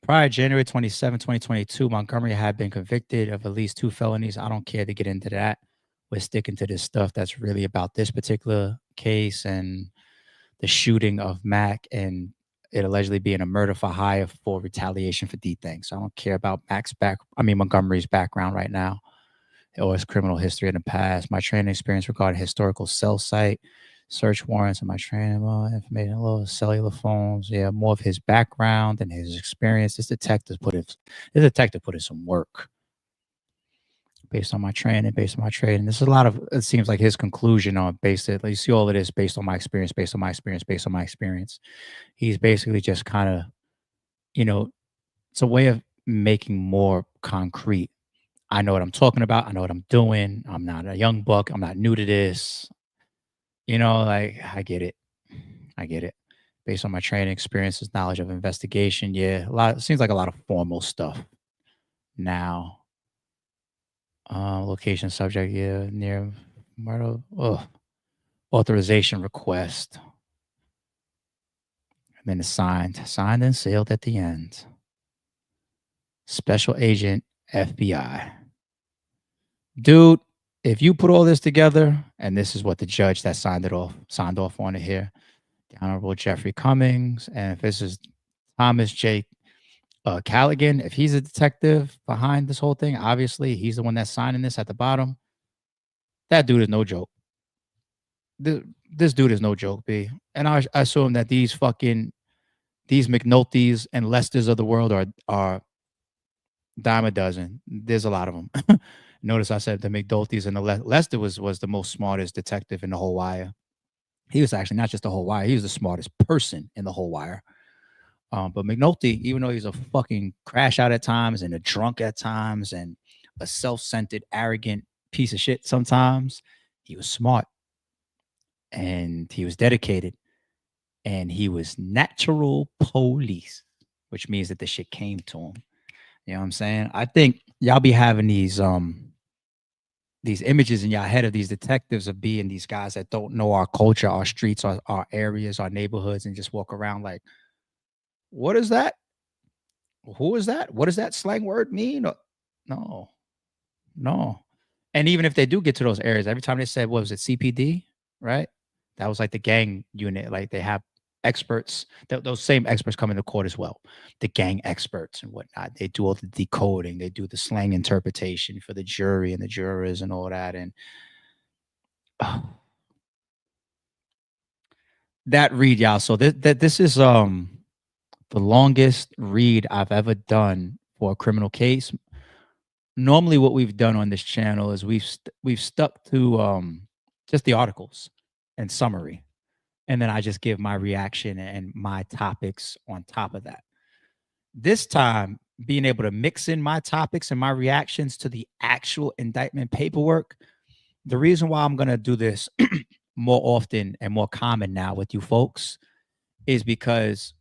Prior to January 27, 2022, Montgomery had been convicted of at least 2 felonies. I don't care to get into that. We're sticking to this stuff that's really about this particular case and the shooting of Mac and it allegedly being a murder for hire for retaliation for D things. So I don't care about Montgomery's background right now or his criminal history in the past. My training experience regarding historical cell site, search warrants, and my training, information, little cellular phones. Yeah, more of his background and his experience. This detective put in some work based on my training, based on my training. This is a lot of, it seems like his conclusion on based it. Like you see all of this based on my experience, based on my experience, based on my experience. He's basically just kind of, it's a way of making more concrete. I know what I'm talking about. I know what I'm doing. I'm not a young buck. I'm not new to this. Like I get it. I get it. Based on my training experiences, knowledge of investigation. Yeah. It seems like a lot of formal stuff now. Location subject, yeah, near murder. Authorization request. And then it's signed and sealed at the end. Special agent FBI. Dude, if you put all this together, and this is what the judge that signed off on it here, the Honorable Jeffrey Cummings, and if this is Thomas J. Callaghan, if he's a detective behind this whole thing, obviously he's the one that's signing this at the bottom. That dude is no joke. This dude is no joke, B. And I assume that these McNulty's and Lesters of the world are dime a dozen. There's a lot of them. Notice I said the McNulty's and the Lester was the most smartest detective in the whole wire. He was actually not just the whole wire. He was the smartest person in the whole wire. But McNulty, even though he's a fucking crash out at times and a drunk at times and a self-centered, arrogant piece of shit sometimes, he was smart and he was dedicated and he was natural police, which means that the shit came to him. You know what I'm saying? I think y'all be having these images in your head of these detectives of being these guys that don't know our culture, our streets, our areas, our neighborhoods, and just walk around like, what is that? Who is that? What does that slang word mean? No, no. And even if they do get to those areas, every time they said, what was it, CPD, right? That was like the gang unit. Like they have experts, those same experts come into court as well. The gang experts and whatnot. They do all the decoding. They do the slang interpretation for the jury and the jurors and all that. And that read, y'all. So this is the longest read I've ever done for a criminal case. Normally, what we've done on this channel is we've stuck to just the articles and summary, and then I just give my reaction and my topics on top of that. This time, being able to mix in my topics and my reactions to the actual indictment paperwork. The reason why I'm going to do this more often and more common now with you folks is because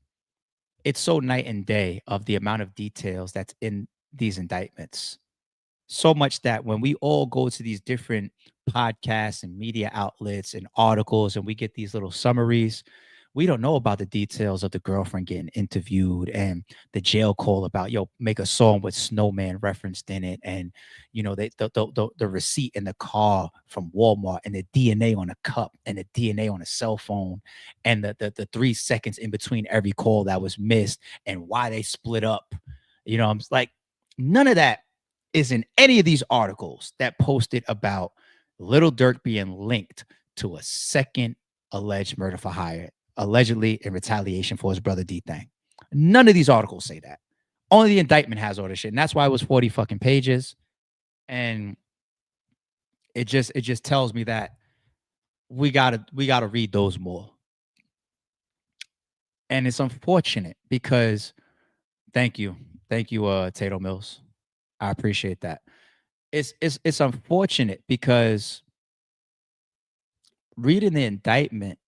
it's so night and day of the amount of details that's in these indictments. So much that when we all go to these different podcasts and media outlets and articles and we get these little summaries, we don't know about the details of the girlfriend getting interviewed and the jail call about, yo, make a song with snowman referenced in it, and the receipt in the car from Walmart, and the DNA on a cup, and the DNA on a cell phone, and the 3 seconds in between every call that was missed, and why they split up. I'm like, none of that is in any of these articles that posted about Little Durk being linked to a second alleged murder for hire, allegedly in retaliation for his brother D thing. None of these articles say that. Only the indictment has all this shit. And that's why it was 40 fucking pages. And it just tells me that we gotta read those more. And it's unfortunate because thank you. Thank you, Tato Mills. I appreciate that. It's unfortunate because reading the indictment,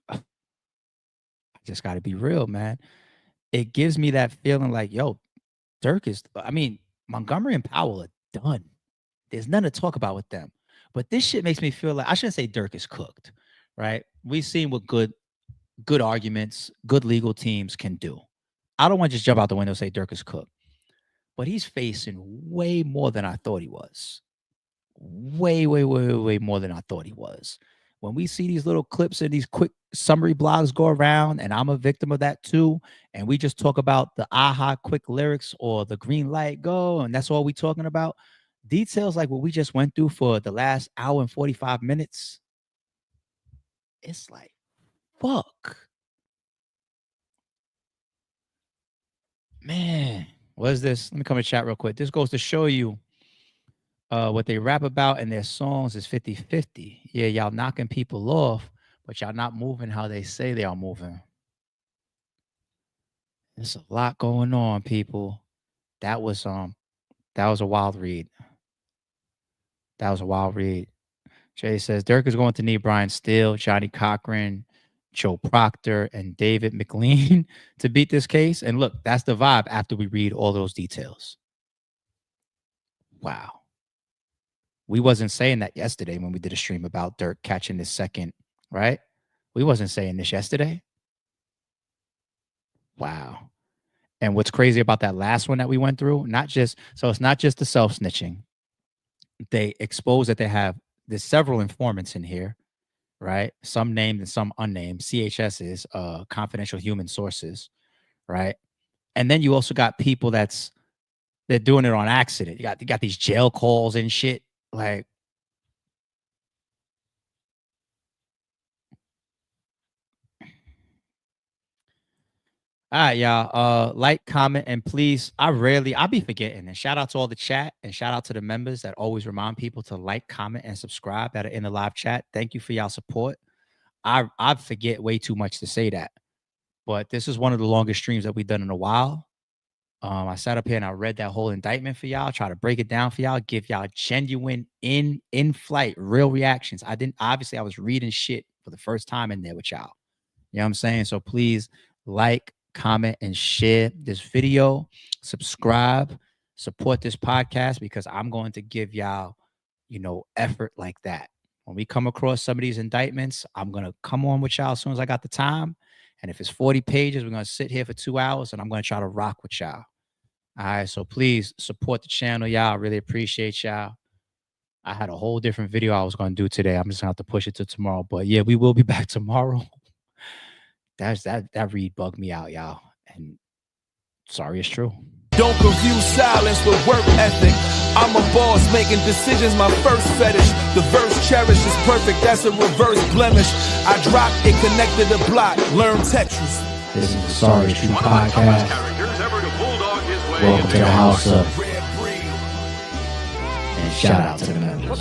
I just got to be real, man. It gives me that feeling like, yo, Dirk is. I mean, Montgomery and Powell are done. There's nothing to talk about with them. But this shit makes me feel like I shouldn't say Dirk is cooked, right? We've seen what good arguments, good legal teams can do. I don't want to just jump out the window and say Dirk is cooked, but he's facing way more than I thought he was. Way, way, way, way more than I thought he was. When we see these little clips and these quick summary blogs go around, and I'm a victim of that too, and we just talk about the aha quick lyrics or the green light go, and that's all we talking about. Details like what we just went through for the last hour and 45 minutes, it's like, fuck. Man, what is this? Let me come and chat real quick. This goes to show you what they rap about in their songs is 50-50. Yeah, y'all knocking people off, but y'all not moving how they say they are moving. There's a lot going on, people. That was a wild read. That was a wild read. Jay says Dirk is going to need Brian Steele, Johnny Cochran, Joe Proctor, and David McLean to beat this case. And look, that's the vibe after we read all those details. Wow. We wasn't saying that yesterday when we did a stream about Dirk catching this second, right? We wasn't saying this yesterday. Wow. And what's crazy about that last one that we went through, it's not just the self-snitching. They expose that there's several informants in here, right? Some named and some unnamed. CHSs, confidential human sources, right? And then you also got people they're doing it on accident. You got these jail calls and shit. Like, all right, y'all. Like, comment, and please, I'll be forgetting. And shout out to all the chat and shout out to the members that always remind people to like, comment, and subscribe that are in the live chat. Thank you for y'all support. I forget way too much to say that. But this is one of the longest streams that we've done in a while. I sat up here and I read that whole indictment for y'all, try to break it down for y'all, give y'all genuine in flight, real reactions. I was reading shit for the first time in there with y'all. You know what I'm saying? So please like, comment, and share this video, subscribe, support this podcast because I'm going to give y'all, effort like that. When we come across some of these indictments, I'm going to come on with y'all as soon as I got the time. And if it's 40 pages, we're going to sit here for 2 hours and I'm going to try to rock with y'all. All right. So please support the channel, y'all. I really appreciate y'all. I had a whole different video I was going to do today. I'm just going to have to push it to tomorrow. But yeah, we will be back tomorrow. That read bugged me out, y'all. And sorry, it's true. Don't confuse silence with work ethic. I'm a boss, making decisions my first fetish. The verse cherished is perfect, that's a reverse blemish. I drop it, connected to block, learn Tetris. This is the Sorry True Podcast. Welcome to the house of and shout out to the members.